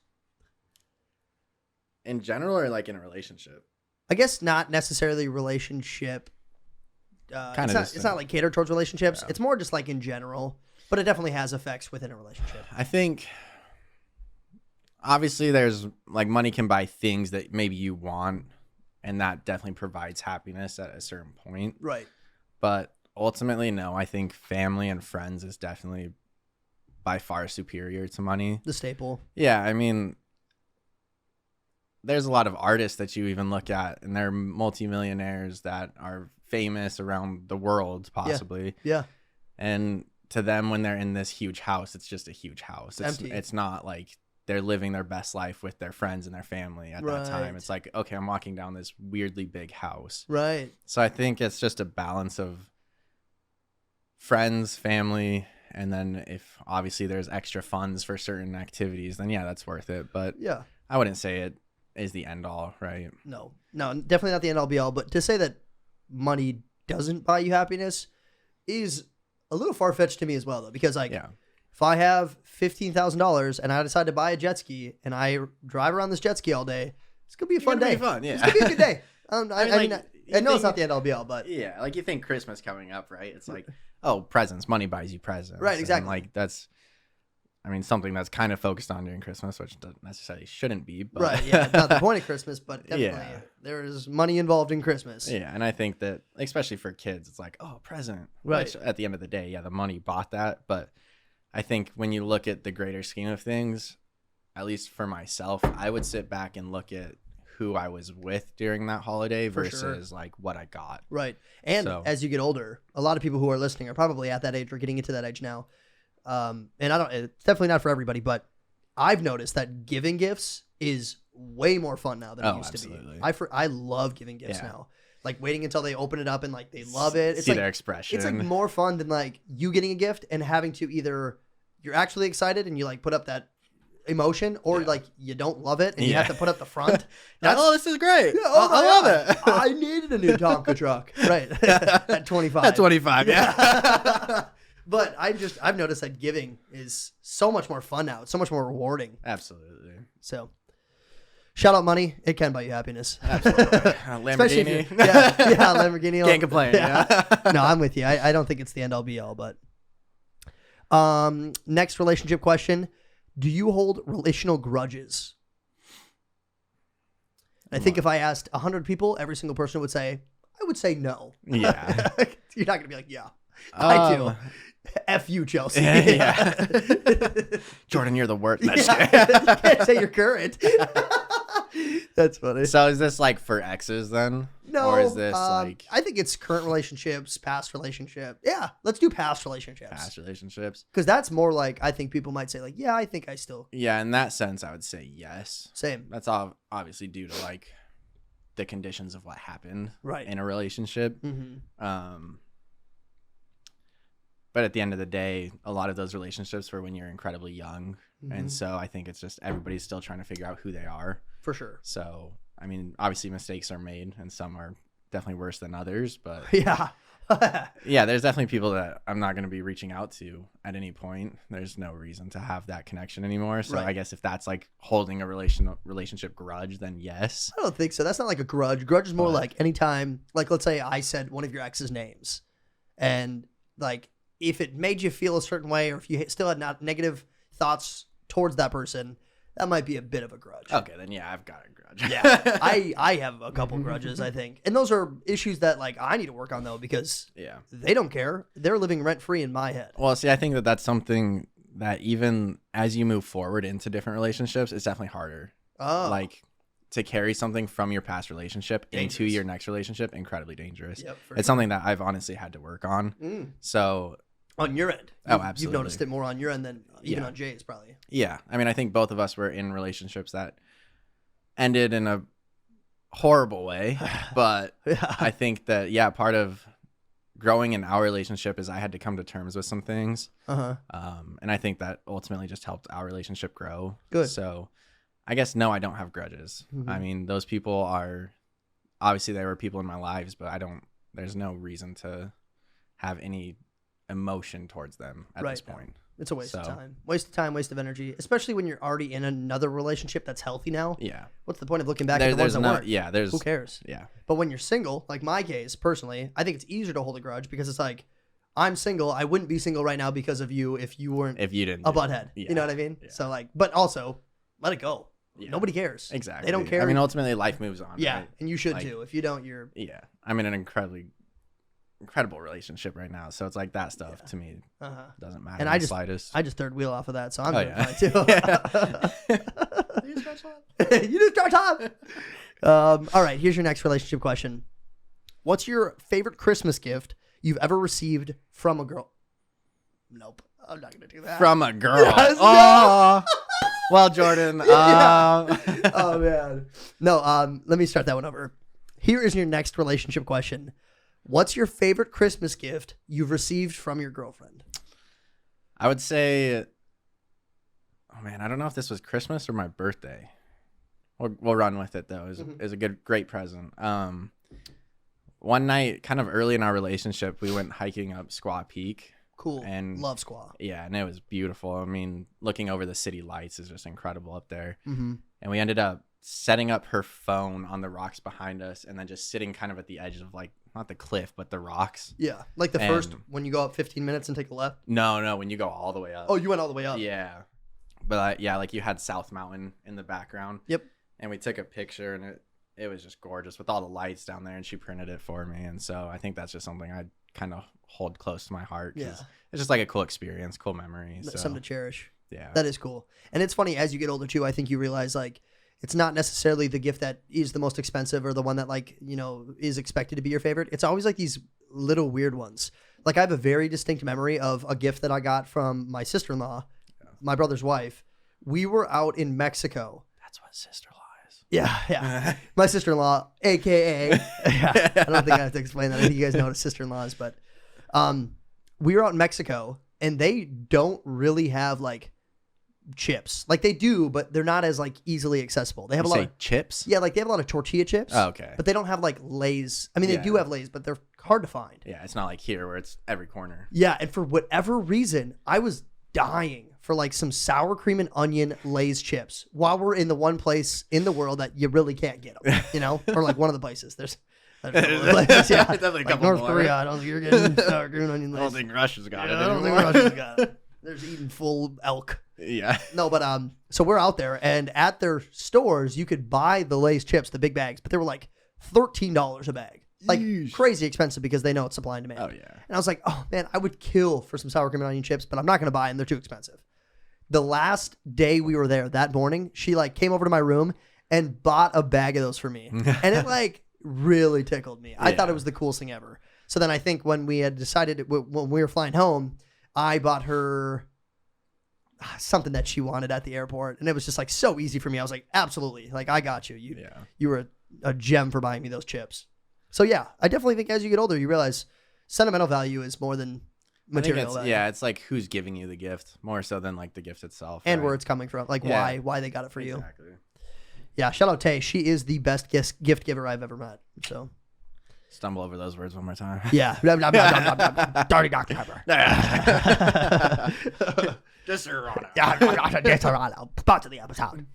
In general or like in a relationship? I guess not necessarily relationship. It's not like catered towards relationships. Yeah. It's more just like in general, but it definitely has effects within a relationship. I think obviously there's like money can buy things that maybe you want, and that definitely provides happiness at a certain point. Right. But ultimately, no, I think family and friends is definitely by far superior to money. The staple. Yeah. I mean, there's a lot of artists that you even look at, and they're multimillionaires that are famous around the world, possibly. Yeah. And to them, when they're in this huge house, it's just a huge house. It's empty. It's not like they're living their best life with their friends and their family at that time. It's like, okay, I'm walking down this weirdly big house. Right. So I think it's just a balance of friends, family, and then if obviously there's extra funds for certain activities, then yeah, that's worth it. But yeah, I wouldn't say it is the end all, right? No, definitely not the end all be all. But to say that money doesn't buy you happiness is a little far fetched to me as well, though, because like, if I have $15,000 and I decide to buy a jet ski and I drive around this jet ski all day, it's gonna be a fun day. Yeah, it's gonna be a good day. I know it's not the end all be all, but yeah, like you think Christmas coming up, right? It's like, oh, presents, money buys you presents. Right, exactly. And, like, that's, I mean, something that's kind of focused on during Christmas, which doesn't necessarily shouldn't be. But Right, yeah, not the point of Christmas, but definitely Yeah. there is money involved in Christmas. Yeah, and I think that, especially for kids, it's like, oh, present. Right. Which, at the end of the day, yeah, the money bought that. But I think when you look at the greater scheme of things, at least for myself, I would sit back and look at who I was with during that holiday For versus sure. like what I got. Right. And So- as you get older, a lot of people who are listening are probably at that age or getting into that age now. And it's definitely not for everybody, but I've noticed that giving gifts is way more fun now than it used absolutely. to be. I love giving gifts Yeah. now. Like waiting until they open it up and like they love it. It's See like their expression. it's like more fun than like you getting a gift and having to either you're actually excited and you like put up that emotion or Yeah. like you don't love it and you Yeah. have to put up the front. Like, That's oh, this is great. Yeah, oh my I love God. it. I needed a new Tonka truck. Right. At 25. At 25, yeah. But I've noticed that giving is so much more fun now. It's so much more rewarding. Absolutely. So shout out money. It can buy you happiness. Absolutely. Especially if Lamborghini. you're- yeah, Lamborghini. Can't complain. Yeah. No, I'm with you. I don't think it's the end all be all, but next relationship question. Do you hold relational grudges? I think if I asked 100 people, every single person would say, I would say no. Yeah. You're not going to be like, yeah, I do. F you, Chelsea. Yeah. Jordan, you're the worst. No, just kidding. You can't say you're current. That's funny. So is this like for exes then? No. Or is this like I think it's current relationships, past relationship. Yeah, let's do past relationships. past relationships? Because that's more like, I think people might say like, yeah, I think I still. Yeah, in that sense, I would say yes. Same. That's all obviously due to like the conditions of what happened Right. in a relationship. Mm-hmm. But at the end of the day, a lot of those relationships were when you're incredibly young. Mhm. And so I think it's just everybody's still trying to figure out who they are. For sure. So, I mean, obviously mistakes are made and some are definitely worse than others. But Yeah. yeah, there's definitely people that I'm not going to be reaching out to at any point. There's no reason to have that connection anymore. So Right. I guess if that's like holding a relationship grudge, then yes. I don't think so. That's not like a grudge. Grudge is more But- like anytime, like let's say I said one of your ex's names, and like if it made you feel a certain way, or if you still had not negative thoughts towards that person, that might be a bit of a grudge. Okay, then yeah, I've got a grudge. Yeah, I have a couple grudges, I think, and those are issues that like I need to work on though because Yeah. they don't care. They're living rent free in my head. Well, see, I think that that's something that even as you move forward into different relationships, it's definitely harder. Oh, Like to carry something from your past relationship into Dangerous. your next relationship, incredibly dangerous. Yep, for It's something that I've honestly had to work on. Mm. So On your end. Oh, You've absolutely. noticed it more on your end than even Yeah. on Jay's probably. yeah, I mean, I think both of us were in relationships that ended in a horrible way, but Yeah. I think that, yeah, part of growing in our relationship is I had to come to terms with some things. Uh-huh. And I think that ultimately just helped our relationship grow. Good. So I guess, no, I don't have grudges. Mhm. I mean, those people are, obviously they were people in my lives, but there's no reason to have any emotion towards them at this Right. point. It's a waste of So- time. Waste of time, waste of energy, especially when you're already in another relationship that's healthy now. Yeah. What's the point of looking back at the ones There's that no, weren't? yeah, there's, Who cares? yeah. But when you're single, like my case, personally, I think it's easier to hold a grudge because it's like, I'm single. I wouldn't be single right now because of you if you weren't If you didn't a do it. butthead. Yeah. You know what I mean? Yeah. So like, but also, let it go. Yeah. Nobody cares. Exactly. They don't care. I mean, ultimately life moves on. yeah, Right? and you should Like- too. If you don't, you're Yeah. I'm in an incredible relationship right now. So it's like that stuff Yeah. to me uh-huh. doesn't matter And in I the just- slightest. I just third wheel off of that, so I'm Oh, doing yeah. fine too. You start slap? You do start time. All right, here's your next relationship question. What's your favorite Christmas gift you've ever received from a girl? Nope, I'm not gonna do that. From a girl. Yes, Oh. Well, Jordan. Oh man. No. Let me start that one over. Here is your next relationship question. What's your favorite Christmas gift you've received from your girlfriend? I would say, oh man, I don't know if this was Christmas or my birthday. We'll run with it though. It was a great present. One night, kind of early in our relationship, we went hiking up Squaw Peak. Cool. And- love Squaw. Yeah, and it was beautiful. I mean, looking over the city lights is just incredible up there. Mm-hmm. And we ended up setting up her phone on the rocks behind us and then just sitting kind of at the edge of like not the cliff, but the rocks. Yeah, like the first when you go up 15 minutes and take a left. No, when you go all the way up. Oh, you went all the way up. Yeah, but yeah, like you had South Mountain in the background. Yep. And we took a picture, and it was just gorgeous with all the lights down there, and she printed it for me, and so I think that's just something I kind of hold close to my heart. Yeah, it's just like a cool experience, cool memory. So. Something to cherish. Yeah, that is cool. And it's funny as you get older too. I think you realize like it's not necessarily the gift that is the most expensive or the one that like is expected to be your favorite. It's always like these little weird ones. Like I have a very distinct memory of a gift that I got from my sister-in-law, my brother's wife. We were out in Mexico. That's what sister-in-law is. Yeah. My sister-in-law, aka. Yeah, I don't think I have to explain that. I think you guys know what a sister-in-law is, but we were out in Mexico, and they don't really have like chips. Like they do, but they're not as like easily accessible. They have a lot of chips. Yeah, like they have a lot of tortilla chips. Oh, okay. But they don't have like Lay's. I mean, they do have Lay's, but they're hard to find. Yeah, it's not like here where it's every corner. Yeah, and for whatever reason, I was dying for like some sour cream and onion Lay's chips while we're in the one place in the world that you really can't get them, or like one of the places. There's places, yeah, definitely like North Korea. I don't think you're getting sour cream and onion Lay's. I don't think Russia's got it. I don't think Russia's got it. There's eating full elk. Yeah. No, but so we're out there, and at their stores, you could buy the Lay's chips, the big bags, but they were like $13 a bag. Like crazy expensive because they know it's supply and demand. Oh, yeah. And I was like, oh, man, I would kill for some sour cream and onion chips, but I'm not going to buy them. They're too expensive. The last day we were there that morning, she like came over to my room and bought a bag of those for me. And it like really tickled me. I thought it was the coolest thing ever. So then I think when we had decided, when we were flying home, I bought her something that she wanted at the airport. And it was just like so easy for me. I was like, absolutely. Like, I got you. You were a gem for buying me those chips. So yeah, I definitely think as you get older, you realize sentimental value is more than material value. Yeah, it's like who's giving you the gift more so than like the gift itself. And right? where it's coming from. Like why they got it for you. Exactly. Yeah, shout out Tay. She is the best gift giver I've ever met. So stumble over those words one more time. Yeah. Dirty Dr. Pepper. Desirado. Back to the episode.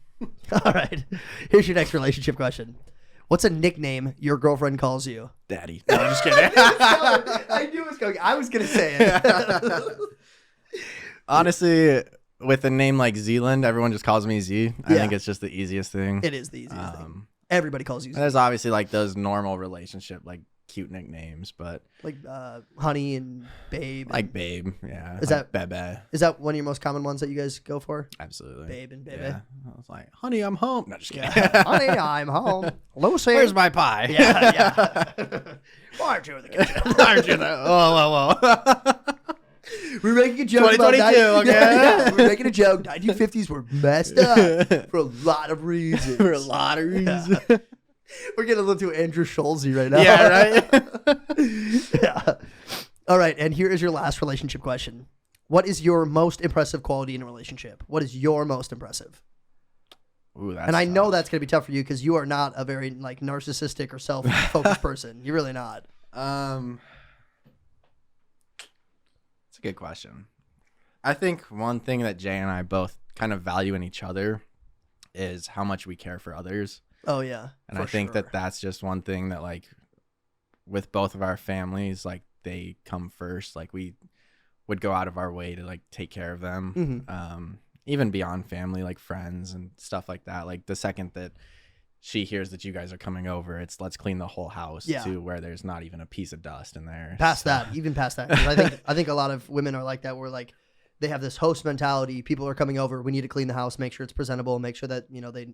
All right. Here's your next relationship question. What's a nickname your girlfriend calls you? Daddy. No, I'm just kidding. I knew it was going. I was going to say it. Honestly, with a name like Zealand, everyone just calls me Z. I think it's just the easiest thing. It is the easiest thing. Everybody calls you Z. There's obviously like those normal relationship, like cute nicknames, but like honey and babe. Like babe, yeah. Is like that Bebe? Is that one of your most common ones that you guys go for? Absolutely. Babe and Bebe. Yeah. I was like, honey, I'm home. No, just kidding. Honey, I'm home. Lucy, where's my pie? Yeah. Why aren't you in the kitchen? Why aren't you there? Whoa. We're making a joke 2022, about okay? Yeah, we're making a joke. 1950s were messed up for a lot of reasons. Yeah. We're getting a little too Andrew Schulze right now. Yeah, right? Yeah. All right, and here is your last relationship question. What is your most impressive quality in a relationship? What is your most impressive? Ooh, that's and I know tough. that's going to be tough for you because you are not a very like narcissistic or self-focused person. You're really not. It's a good question. I think one thing that Jay and I both kind of value in each other is how much we care for others. Oh, yeah. And I think that that's just one thing that, like, with both of our families, like, they come first. Like, we would go out of our way to, like, take care of them. Mm-hmm. Even beyond family, like friends and stuff like that. Like, the second that she hears that you guys are coming over, it's let's clean the whole house to where there's not even a piece of dust in there. Past that. 'Cause I think a lot of women are like that, where, like, they have this host mentality. People are coming over. We need to clean the house, make sure it's presentable, make sure that, they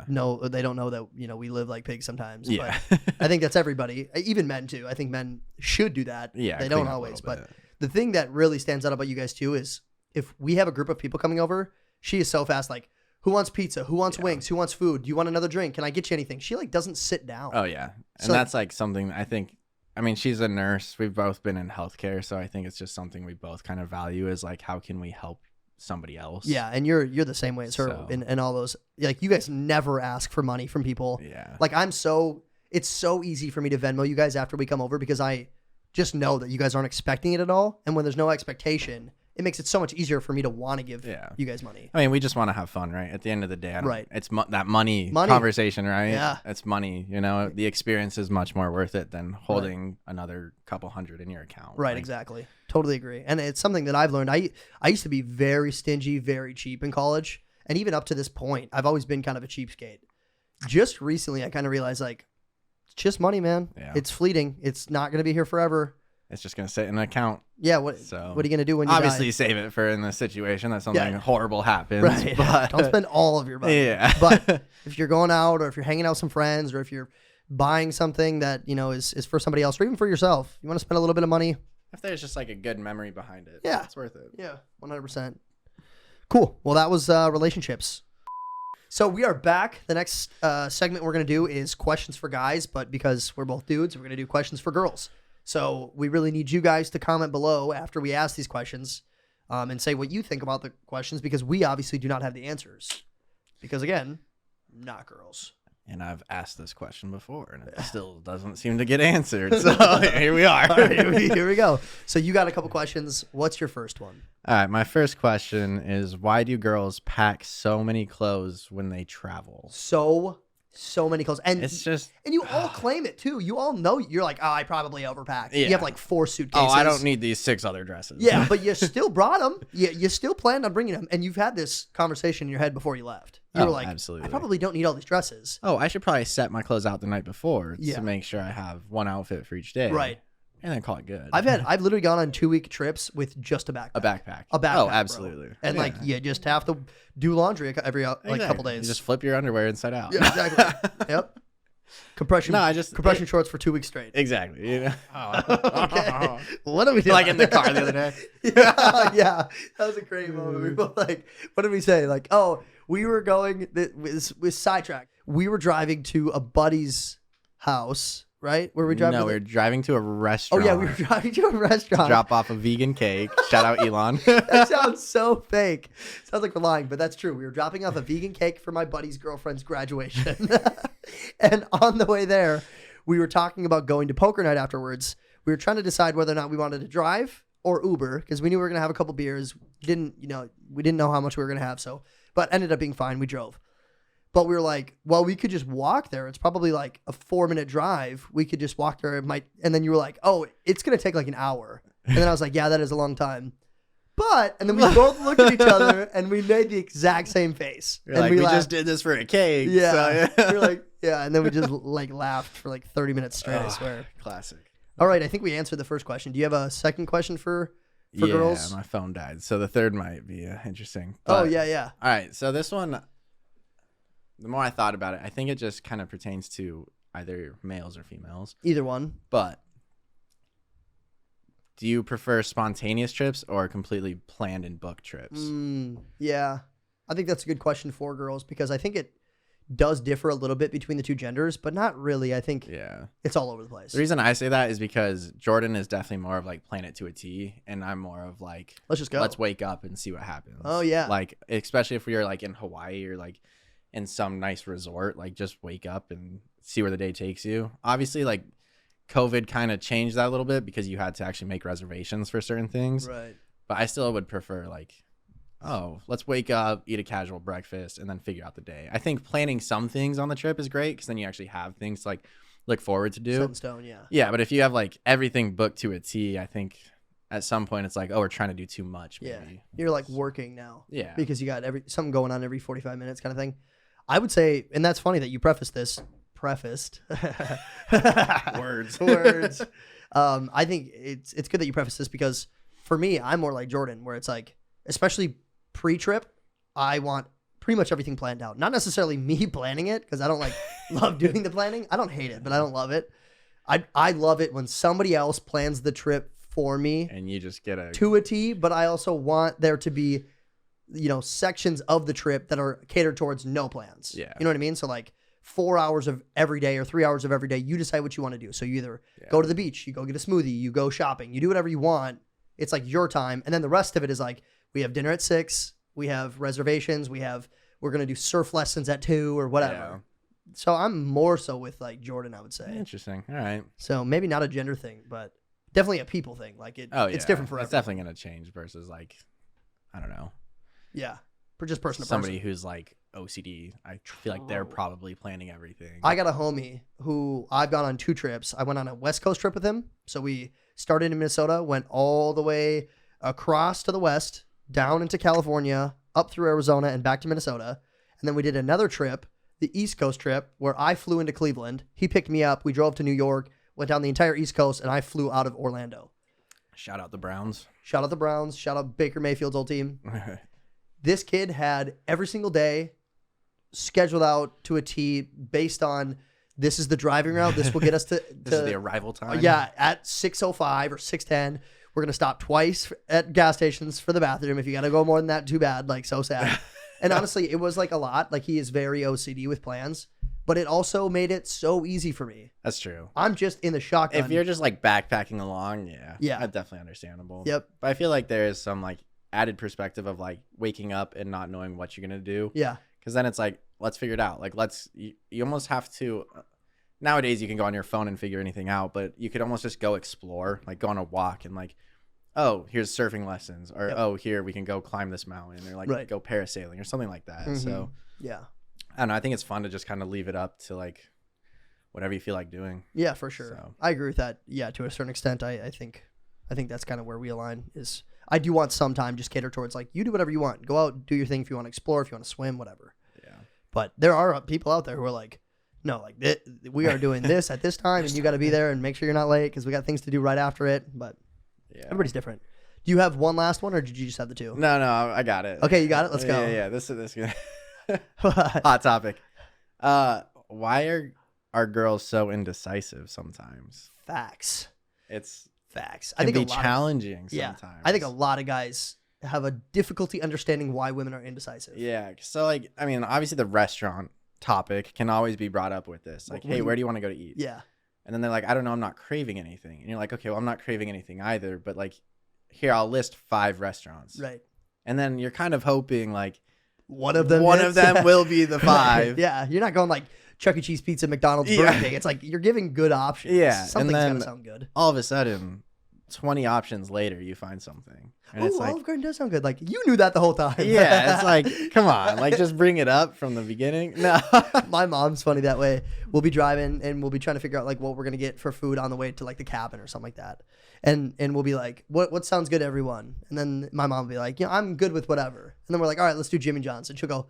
know they don't know that, we live like pigs sometimes. Yeah. But I think that's everybody, even men too. I think men should do that. Yeah. They don't always. But the thing that really stands out about you guys too is if we have a group of people coming over, she is so fast. Like, who wants pizza? Who wants wings? Who wants food? Do you want another drink? Can I get you anything? She like doesn't sit down. Oh yeah. And so, that's like something I think, I mean, she's a nurse. We've both been in healthcare. So I think it's just something we both kind of value is like, how can we help somebody else? Yeah. And you're the same way as her in all those, like, you guys never ask for money from people. Yeah. Like, it's so easy for me to Venmo you guys after we come over because I just know that you guys aren't expecting it at all. And when there's no expectation, it makes it so much easier for me to want to give Yeah. you guys money. I mean, we just want to have fun, right? At the end of the day, I don't, Right. it's that money Money. conversation, right? Yeah. It's money. You know, the experience is much more worth it than holding another couple hundred in your account. Right, Like, exactly. Totally agree. And it's something that I've learned. I used to be very stingy, very cheap in college. And even up to this point, I've always been kind of a cheapskate. Just recently, I kind of realized, like, it's just money, man. Yeah. It's fleeting. It's not going to be here forever. It's just gonna sit in an account. Yeah, what So are you going to do when you obviously die? save it for in the situation that something Yeah. horrible happens. Right. But Don't spend all of your money. Yeah. But if you're going out or if you're hanging out with some friends or if you're buying something that, you know, is for somebody else or even for yourself, you want to spend a little bit of money. if there's just like a good memory behind it, Yeah. it's worth it. Yeah, 100%. Cool. Well, that was relationships. So we are back. The next segment we're going to do is questions for guys, but because we're both dudes, we're going to do questions for girls. So we really need you guys to comment below after we ask these questions and say what you think about the questions because we obviously do not have the answers. Because again, not girls. And I've asked this question before, and it still doesn't seem to get answered. So here we are. All right, here we go. So you got a couple questions. What's your first one? All right, my first question is, why do girls pack so many clothes when they travel? So many clothes. And It's just, and you all claim it too. You all know you're like, oh, I probably overpacked. You Yeah. have like 4 suitcases. oh, I don't need these 6 other dresses. Yeah, but you still brought them. You still planned on bringing them, and you've had this conversation in your head before you left. You were Oh, like, absolutely. I probably don't need all these dresses. Oh, I should probably set my clothes out the night before Yeah. to make sure I have one outfit for each day. Right. And then call it good. I've literally gone on 2-week trips with just a backpack. a backpack. A backpack. Oh, bro. absolutely. And Yeah. like you just have to do laundry every like Exactly. couple days. You just flip your underwear inside out. Yeah, exactly. Yep. Compression. No, I just compression shorts for 2 weeks straight. Exactly. You know? Okay. What are we doing? Like in the car the other day. yeah, that was a great moment. We both like, what did we say? Like, oh, we were going with sidetrack. We were driving to a buddy's house, right? Where we driving? No, we were driving to a restaurant. Oh yeah, we were driving to a restaurant. Drop off a vegan cake. Shout out Elon. That sounds so fake. Sounds like we're lying, but that's true. We were dropping off a vegan cake for my buddy's girlfriend's graduation. And on the way there, we were talking about going to poker night afterwards. We were trying to decide whether or not we wanted to drive or Uber because we knew we were going to have a couple beers. We didn't know how much we were going to have. So, but ended up being fine. We drove. But we were like, well, we could just walk there. It's probably like a 4-minute drive. We could just walk there. And then you were like, oh, it's going to take like an hour. And then I was like, yeah, that is a long time. And then we both looked at each other and we made the exact same face. You're and like, we laughed. just did this for a cake. Yeah. So, yeah. We were like, yeah. And then we just like laughed for like 30 minutes straight, I Oh, swear. Classic. All right. I think we answered the first question. Do you have a second question for Yeah, girls? my phone died. So the third might be interesting. Oh, But- yeah. All right. So this one, the more I thought about it, I think it just kind of pertains to either males or females. Either one. But do you prefer spontaneous trips or completely planned and booked trips? Yeah. I think that's a good question for girls because I think it does differ a little bit between the two genders, but not really. I think Yeah. it's all over the place. The reason I say that is because Jordan is definitely more of like plan it to a T, and I'm more of like, Let's just go. let's wake up and see what happens. Oh, yeah. Like, especially if you're like in Hawaii or like in some nice resort, like just wake up and see where the day takes you. Obviously, like COVID kind of changed that a little bit because you had to actually make reservations for certain things. Right. But I still would prefer like, oh, let's wake up, eat a casual breakfast, and then figure out the day. I think planning some things on the trip is great because then you actually have things to like look forward to do. Set in stone, yeah. Yeah, but if you have like everything booked to a T, I think at some point it's like, oh, we're trying to do too much. Maybe. Yeah. You're like working now. Yeah. Because you got something going on every 45 minutes kind of thing. I would say, and that's funny that you prefaced. Words. Words. I think it's good that you preface this because for me, I'm more like Jordan, where it's like, especially pre-trip, I want pretty much everything planned out. Not necessarily me planning it because I don't like love doing the planning. I don't hate it, but I don't love it. I love it when somebody else plans the trip for me And you just get a to a T, but I also want there to be, sections of the trip that are catered towards no plans. Yeah. You know what I mean? So like 4 hours of every day or 3 hours of every day, you decide what you want to do. So you either go to the beach, you go get a smoothie, you go shopping, you do whatever you want. It's like your time. And then the rest of it is like, we have dinner at 6, we have reservations, we're going to do surf lessons at 2 or whatever. Yeah. So I'm more so with like Jordan, I would say. Interesting. All right. So maybe not a gender thing, but definitely a people thing. Like Oh, yeah. it's different for It's everyone. definitely going to change versus like I don't know, Yeah. For just person to somebody person. who's like OCD. I feel like they're probably planning everything. I got a homie who I've gone on 2 trips. I went on a West Coast trip with him. So we started in Minnesota, went all the way across to the west, down into California, up through Arizona, and back to Minnesota. And then we did another trip, the East Coast trip, where I flew into Cleveland. He picked me up. We drove to New York, went down the entire East Coast, and I flew out of Orlando. Shout out the Browns. Shout out the Browns. Shout out Baker Mayfield's old team. This kid had every single day scheduled out to a T based on this is the driving route. This will get us to This is the arrival time. Yeah, at 6:05 or 6:10. We're going to stop twice at gas stations for the bathroom. If you got to go more than that, too bad. Like, so sad. And honestly, it was like a lot. Like, he is very OCD with plans, but it also made it so easy for me. That's true. I'm just in the shotgun. If you're just like backpacking along, Yeah. that's definitely understandable. Yep. But I feel like there is some like added perspective of like waking up and not knowing what you're gonna do. Yeah. Because then it's like, let's figure it out. Like, you almost have to. Nowadays, you can go on your phone and figure anything out, but you could almost just go explore, like go on a walk and like, oh, here's surfing lessons, or oh, here we can go climb this mountain, or like go parasailing or something like that. So yeah, I don't know. I think it's fun to just kind of leave it up to like whatever you feel like doing. Yeah, for sure. So. I agree with that. Yeah, to a certain extent, I think that's kind of where we align. Is I do want some time just cater towards like you do whatever you want, go out, do your thing if you want to explore, if you want to swim, whatever. Yeah. But there are people out there who are like, no, like we are doing this at this time, and you got to be there and make sure you're not late because we got things to do right after it. But everybody's different. Do you have one last one, or did you just have the 2? No, I got it. Okay, you got it. Let's go. Yeah. This is hot topic. Why are girls so indecisive sometimes? Facts. It's Facts. I think be challenging yeah, sometimes. I think a lot of guys have a difficulty understanding why women are indecisive. Yeah. So like, I mean, obviously the restaurant topic can always be brought up with this. Like, hey, where do you want to go to eat? Yeah. And then they're like, I don't know, I'm not craving anything. And you're like, okay, well, I'm not craving anything either. But like, here, I'll list 5 restaurants. Right. And then you're kind of hoping like one of them will be the 5. Yeah. You're not going like Chuck E. Cheese pizza, McDonald's, Burger King. It's like you're giving good options. Yeah. Something's and then gonna sound good. All of a sudden, 20 options later, you find something. And it's like, Olive Garden does sound good. Like you knew that the whole time. Yeah. It's like, come on, like just bring it up from the beginning. No. My mom's funny that way. We'll be driving and we'll be trying to figure out like what we're gonna get for food on the way to like the cabin or something like that. And we'll be like, what sounds good to everyone? And then my mom will be like, I'm good with whatever. And then we're like, all right, let's do Jimmy John's. And she'll go,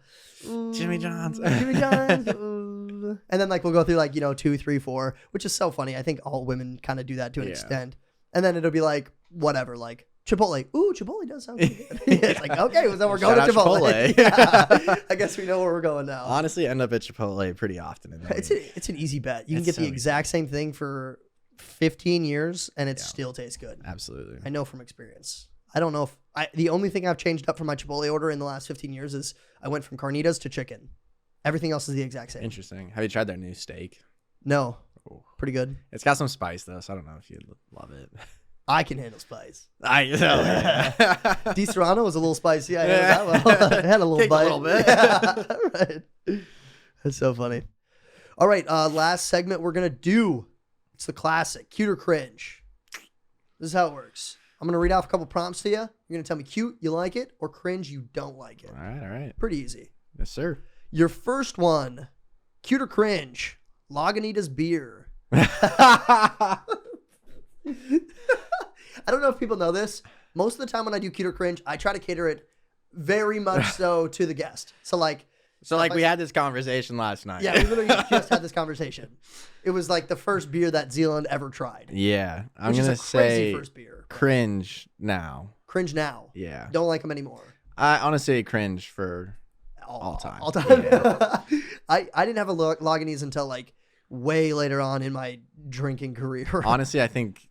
Jimmy John's. Jimmy John's. And then like we'll go through like 2, 3, 4, which is so funny. I think all women kind of do that to an extent. And then it'll be like whatever, like Chipotle. Ooh, Chipotle does sound good. It's like, okay, well, then we're going to Chipotle. Yeah. I guess we know where we're going now. Honestly, I end up at Chipotle pretty often. In the it's an easy bet. You can get the exact same thing for 15 years and it still tastes good. Absolutely. I know from experience. I don't know if the only thing I've changed up from my Chipotle order in the last 15 years is I went from carnitas to chicken. Everything else is the exact same. Interesting. Have you tried their new steak? No. Ooh. Pretty good. It's got some spice though, so I don't know if you'd love it. I can handle spice. I know. Yeah. Di Serrano was a little spicy. I handled that well. It had a little bite. A little bit. Yeah. Right. That's so funny. All right. Last segment we're going to do. It's the classic. Cute or cringe. This is how it works. I'm going to read off a couple prompts to you. You're going to tell me cute, you like it, or cringe, you don't like it. All right. Pretty easy. Yes, sir. Your first one. Cute or cringe. Lagunitas beer. I don't know if people know this. Most of the time when I do cute or cringe, I try to cater it very much so to the guest. So like we had this conversation last night. Yeah, we literally just had this conversation. It was like the first beer that Zealand ever tried. Yeah. I'm going to say first beer. Cringe now. Cringe now. Yeah. Don't like them anymore. I honestly cringe for all time. All time. Yeah. I didn't have a Lagunitas until like way later on in my drinking career. Honestly, I think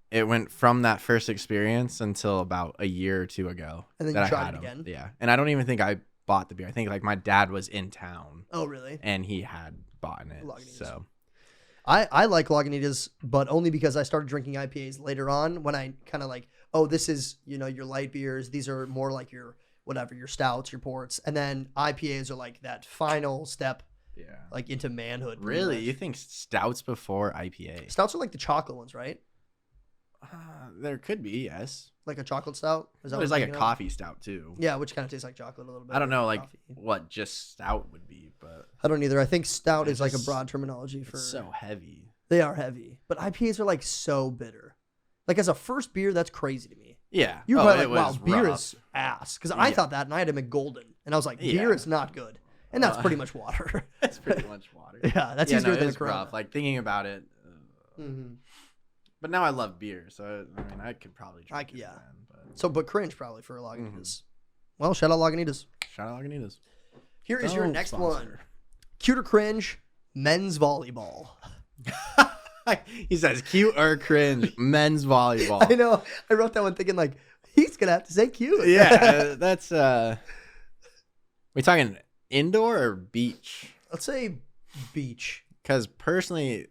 it went from that first experience until about a year or 2 ago. And then that you tried I had it again? Yeah. And I don't even think I bought the beer. I think like my dad was in town. Oh, really? And he had bought it. Lagunitas. So I like Lagunitas, but only because I started drinking IPAs later on when I kind of like, oh, this is, your light beers. These are more like your whatever, your stouts, your ports. And then IPAs are like that final step. Yeah. Like into manhood. Really? You think stouts before IPA? Stouts are like the chocolate ones, right? There could be, yes. Like a chocolate stout? Is that There's what like I'm a thinking of? coffee stout too. Yeah, which kind of tastes like chocolate a little bit. I don't know like Coffee. what just stout would be, but I don't either. I think stout It's is like a just- broad terminology for. it's so heavy. They are heavy, but IPAs are like so bitter. Like as a first beer, that's crazy to me. Yeah. You're Oh, probably it like, wow, was beer rough. is ass. Because I Yeah. thought that, and I had a McGolden, and I was like, beer Yeah. is not good, and that's pretty much water. It's pretty much water. Yeah, that's yeah, easier no, than it a was Corona. rough. Like thinking about it. Mhm. But now I love beer, so I mean I could probably drink it yeah. again, but So, but cringe probably for Lagunitas. Mhm. Well, shout out Lagunitas. shout out Lagunitas. Here is your Don't next sponsor. one. Cute or cringe? Men's volleyball. He says cute or cringe men's volleyball. I know. I wrote that one thinking like he's gonna have to say cute. Yeah, that's we talking indoor or beach? Let's say beach. Because personally,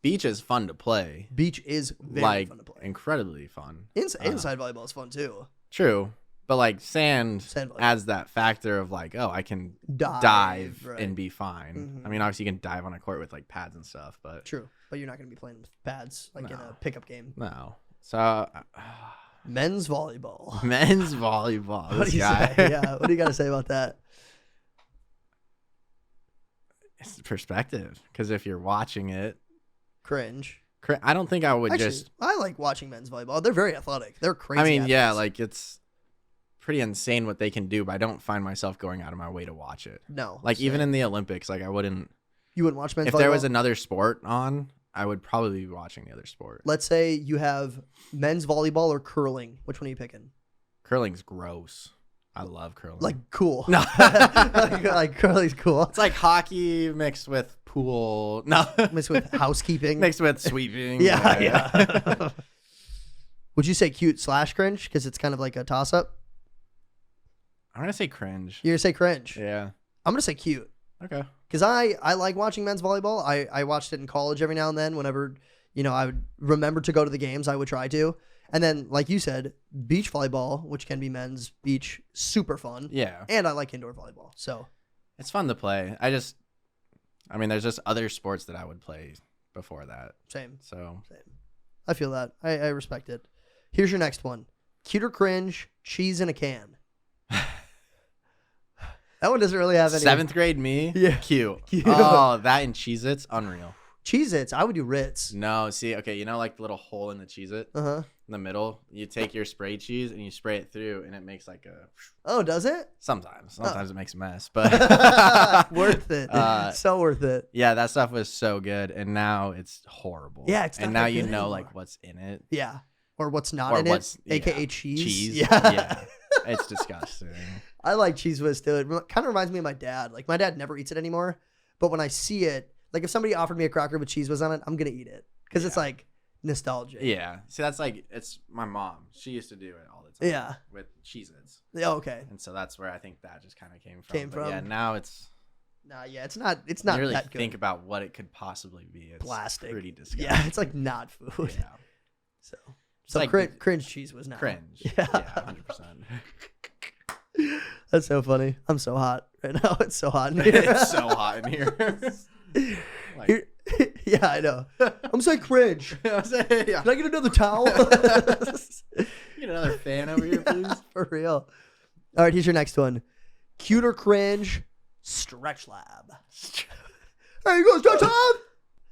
beach is fun to play. Beach is very like fun to play. incredibly fun. Inside volleyball is fun too. True. But like sand Sand volleyball. adds that factor of like, oh, I can Dive, right. and be fine. Mhm. I mean, obviously you can dive on a court with like pads and stuff, but True, but you're not gonna be playing with pads like in a No. pickup game. no. So Men's volleyball. men's volleyball. What This do you guy. say? Yeah. What do you got to say about that? It's perspective. Because if you're watching it, Cringe. I don't think I would Actually, just. I like watching men's volleyball. They're very athletic. They're crazy. I mean, yeah, athletes. like it's pretty insane what they can do, but I don't find myself going out of my way to watch it. no. Like even same. in the Olympics, like I wouldn't. you wouldn't watch men's If volleyball. there was another sport on, I would probably be watching the other sport. Let's say you have men's volleyball or curling. Which one are you picking? Curling's gross. I love curling. Like cool. No. like curling's cool. It's like hockey mixed with pool. No. Mixed with housekeeping. Mixed with sweeping. Yeah. Would you say cute / cringe? Because it's kind of like a toss up. I'm gonna say cringe. You're gonna say cringe. Yeah. I'm gonna say cute. Okay. Because I like watching men's volleyball. I watched it in college every now and then. Whenever I would remember to go to the games, I would try to. And then, like you said, beach volleyball, which can be men's beach, super fun. Yeah. And I like indoor volleyball. So It's fun to play. I mean, there's just other sports that I would play before that. same. So I feel that. I respect it. Here's your next one. Cute or cringe, cheese in a can. That one doesn't really have any. 7th grade me. Yeah. Cute. Cute. Oh, that and Cheez-Its, unreal. Cheez-Its, I would do Ritz. No, see, okay, you know like the little hole in the Cheez-It Uh-huh. in the middle? You take your spray cheese and you spray it through and it makes like a Oh, does it? sometimes it makes a mess, but Worth it. So worth it. yeah, that stuff was so good and now it's horrible. Yeah, it's and not now that you good know anymore. like what's in it. Yeah. Or what's not Or in what's it, aka yeah, cheese. Yeah. It's disgusting. I like Cheese Whiz too. It kind of reminds me of my dad. Like my dad never eats it anymore, but when I see it, like if somebody offered me a cracker with Cheese Whiz on it, I'm gonna eat it because it's Yeah. like nostalgic. Yeah. See, that's like it's my mom. She used to do it all the time. Yeah. With Cheez-Its. Oh, okay. And so that's where I think that just kind of came from. Came But yeah, from. now it's Nah, yeah, it's not. It's not you really that good. think about what it could possibly be. It's Plastic. pretty disgusting. Yeah, it's like not food. Yeah. So like cringe Cheese Whiz now. Cringe. Yeah. 100%. That's so funny. I'm so hot right now. It's so hot in here. It's so hot in here. Like, Here- yeah, I know. I'm saying cringe. yeah. Can I get another towel? Get another fan over here, please. For real. All right, here's your next one. Cute or cringe, Stretch Lab. Hey, you go Stretch Lab?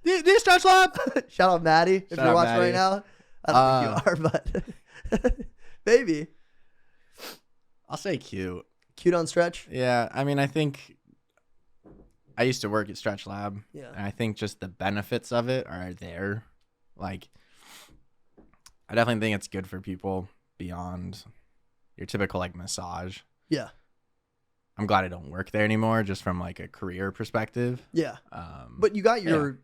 This Stretch Lab. Shout out Maddie if Shout you're out watching right Maddie. now. I don't think you are, but maybe. I'll say cute. Cute on Stretch? Yeah, I mean, I think I used to work at Stretch Lab, Yeah. and I think just the benefits of it are there. Like, I definitely think it's good for people beyond your typical like massage. Yeah. I'm glad I don't work there anymore, just from like a career perspective. Yeah. But But you got your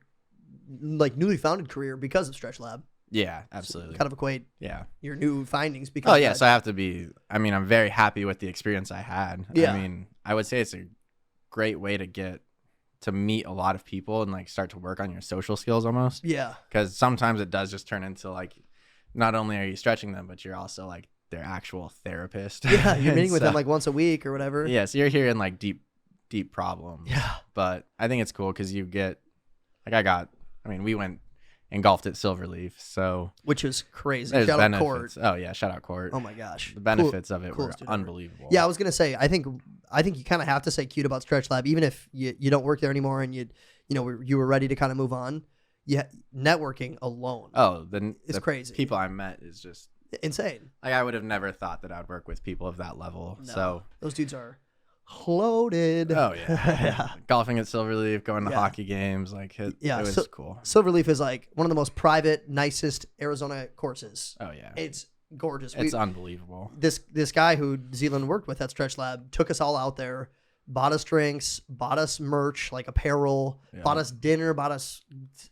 like newly founded career because of Stretch Lab. yeah, absolutely. Kind of equate Yeah. your new findings because Oh of yeah, that. so I have to be. I mean, I'm very happy with the experience I had. Yeah. I mean, I would say it's a great way to get to meet a lot of people and like start to work on your social skills almost. Yeah. Because sometimes it does just turn into like, not only are you stretching them, but you're also like their actual therapist. Yeah. You're meeting with So- them like once a week or whatever. Yeah, so you're hearing like deep problems. Yeah. But I think it's cool because you get, like we went and golfed at Silverleaf. So which is crazy. there's Shout out benefits. Court. Oh yeah, shout out Court. Oh my gosh. The benefits of it were coolest dude ever. unbelievable. Yeah, I was gonna say. I think you kind of have to say cute about Stretch Lab, even if you don't work there anymore and you were ready to kind of move on. Yeah, networking alone. Oh, it's the crazy. people I met is just Insane. like I would have never thought that I'd work with people of that level. No, So those dudes are loaded. oh yeah, Yeah. golfing at Silverleaf, going to Yeah. hockey games, like it was cool. Silverleaf is like one of the most private, nicest Arizona courses. Oh yeah, It's gorgeous. it's unbelievable. This guy who Zealand worked with at Stretch Lab took us all out there, bought us drinks, bought us merch like apparel, Yeah. bought us dinner, bought us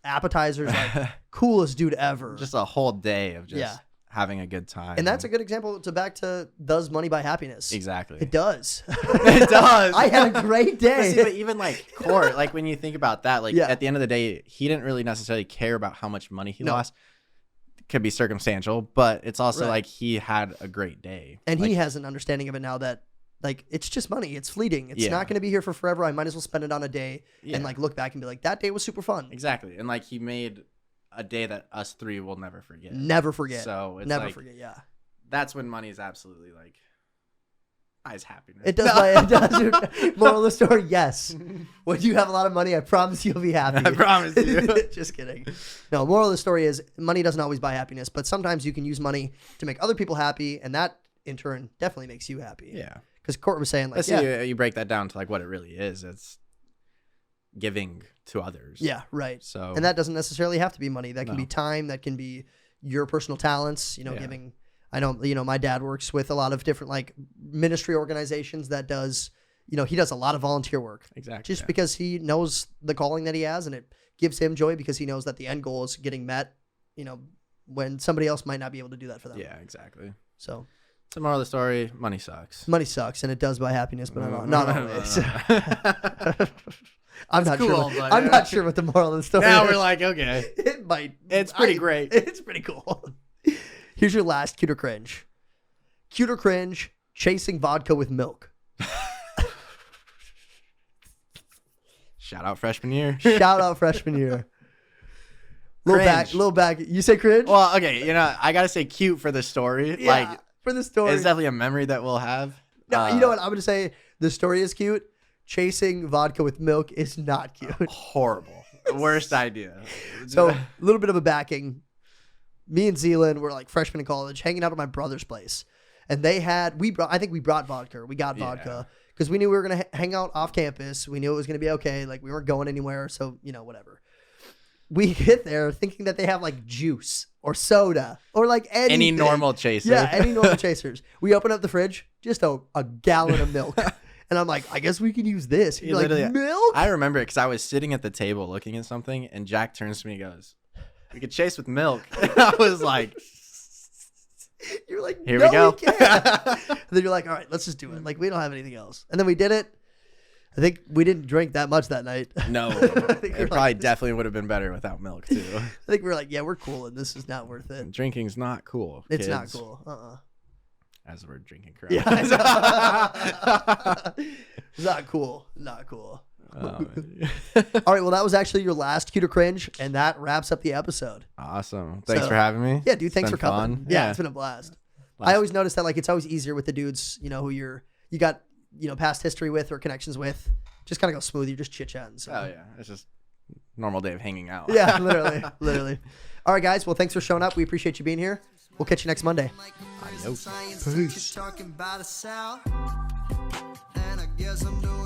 appetizers. Like coolest dude ever. Just a whole day of just Yeah. having a good time. And that's a good example to back to does money buy happiness? exactly. It does. It does. I had a great day. See, but even like Court, like when you think about that, like Yeah. at the end of the day, he didn't really necessarily care about how much money he No. lost. Could be circumstantial, but it's also Right. like he had a great day. And like, he has an understanding of it now that like it's just money. It's fleeting. It's Yeah. not going to be here for forever. I might as well spend it on a day Yeah. and like look back and be like, that day was super fun. exactly, and like he made a day that us three will never forget. Never forget. So it's Never like, forget. Yeah. that's when money is absolutely like buys happiness. It does. It does. Moral of the story: yes. When you have a lot of money, I promise you'll be happy. I promise you. Just kidding. No. Moral of the story is money doesn't always buy happiness, but sometimes you can use money to make other people happy, and that in turn definitely makes you happy. Yeah. Because Court was saying like, Let's yeah, see, you break that down to like what it really is. It's giving to others. yeah, right. So And that doesn't necessarily have to be money. That can No. be time. That can be your personal talents. Yeah. Giving. I know. My dad works with a lot of different like ministry organizations that does. He does a lot of volunteer work. exactly. Just because he knows the calling that he has, and it gives him joy because he knows that the end goal is getting met. When somebody else might not be able to do that for them. Yeah, exactly. So So moral of the story: money sucks. money sucks, and it does buy happiness, but not always. I'm not cool, sure. but I'm yeah. not sure what the moral of the story Now is. we're like, okay, It might. it's pretty great. It's pretty cool. Here's your last cute or cringe. Cute or cringe, chasing vodka with milk. Shout out freshman year. Shout out freshman year. Cringe. Little back. You say cringe? Well, okay, I gotta say cute for the story. yeah, Like, for the story. it's definitely a memory that we'll have. No, you know what? I'm going to say the story is cute. Chasing vodka with milk is not cute. Horrible. Worst idea. So, a little bit of a backing. Me and Zealand were like freshmen in college, hanging out at my brother's place. And I think we brought vodka. We got vodka because we knew we were going to hang out off campus. We knew it was going to be okay. Like, we weren't going anywhere. So, whatever. We get there thinking that they have like juice or soda or like anything. any normal chaser. Yeah, any normal chasers. We open up the fridge, just a gallon of milk. And I'm like, I guess we can use this. You're like, Literally, milk? I remember it because I was sitting at the table looking at something, and Jack turns to me and goes, "We could chase with milk." And I was like, You're like, "Here no, we go." can't. And then you're like, all right, let's just do it. Like, we don't have anything else. And then we did it. I think we didn't drink that much that night. No, think we're it probably like- definitely would have been better without milk too. I think we were like, yeah, we're cool, and this is not worth it. Drinking's not cool. It's not kids. cool. As we're drinking correct. Yeah. Not cool. Not cool. All right, well, that was actually your last cute or cringe, and that wraps up the episode. Awesome. Thanks So- for having me. Yeah, dude, thanks been for coming. fun. Yeah, Yeah. it's been a blast. Blast. I always notice that like it's always easier with the dudes, who you got, past history with or connections with. Just kind of go smooth. You're just chit-chatting. So. Oh yeah, it's just normal day of hanging out. Yeah, literally. All right, guys. Well, thanks for showing up. We appreciate you being here. We'll catch you next Monday. Like Adios. science teacher talking about the South. And I guess I'm doing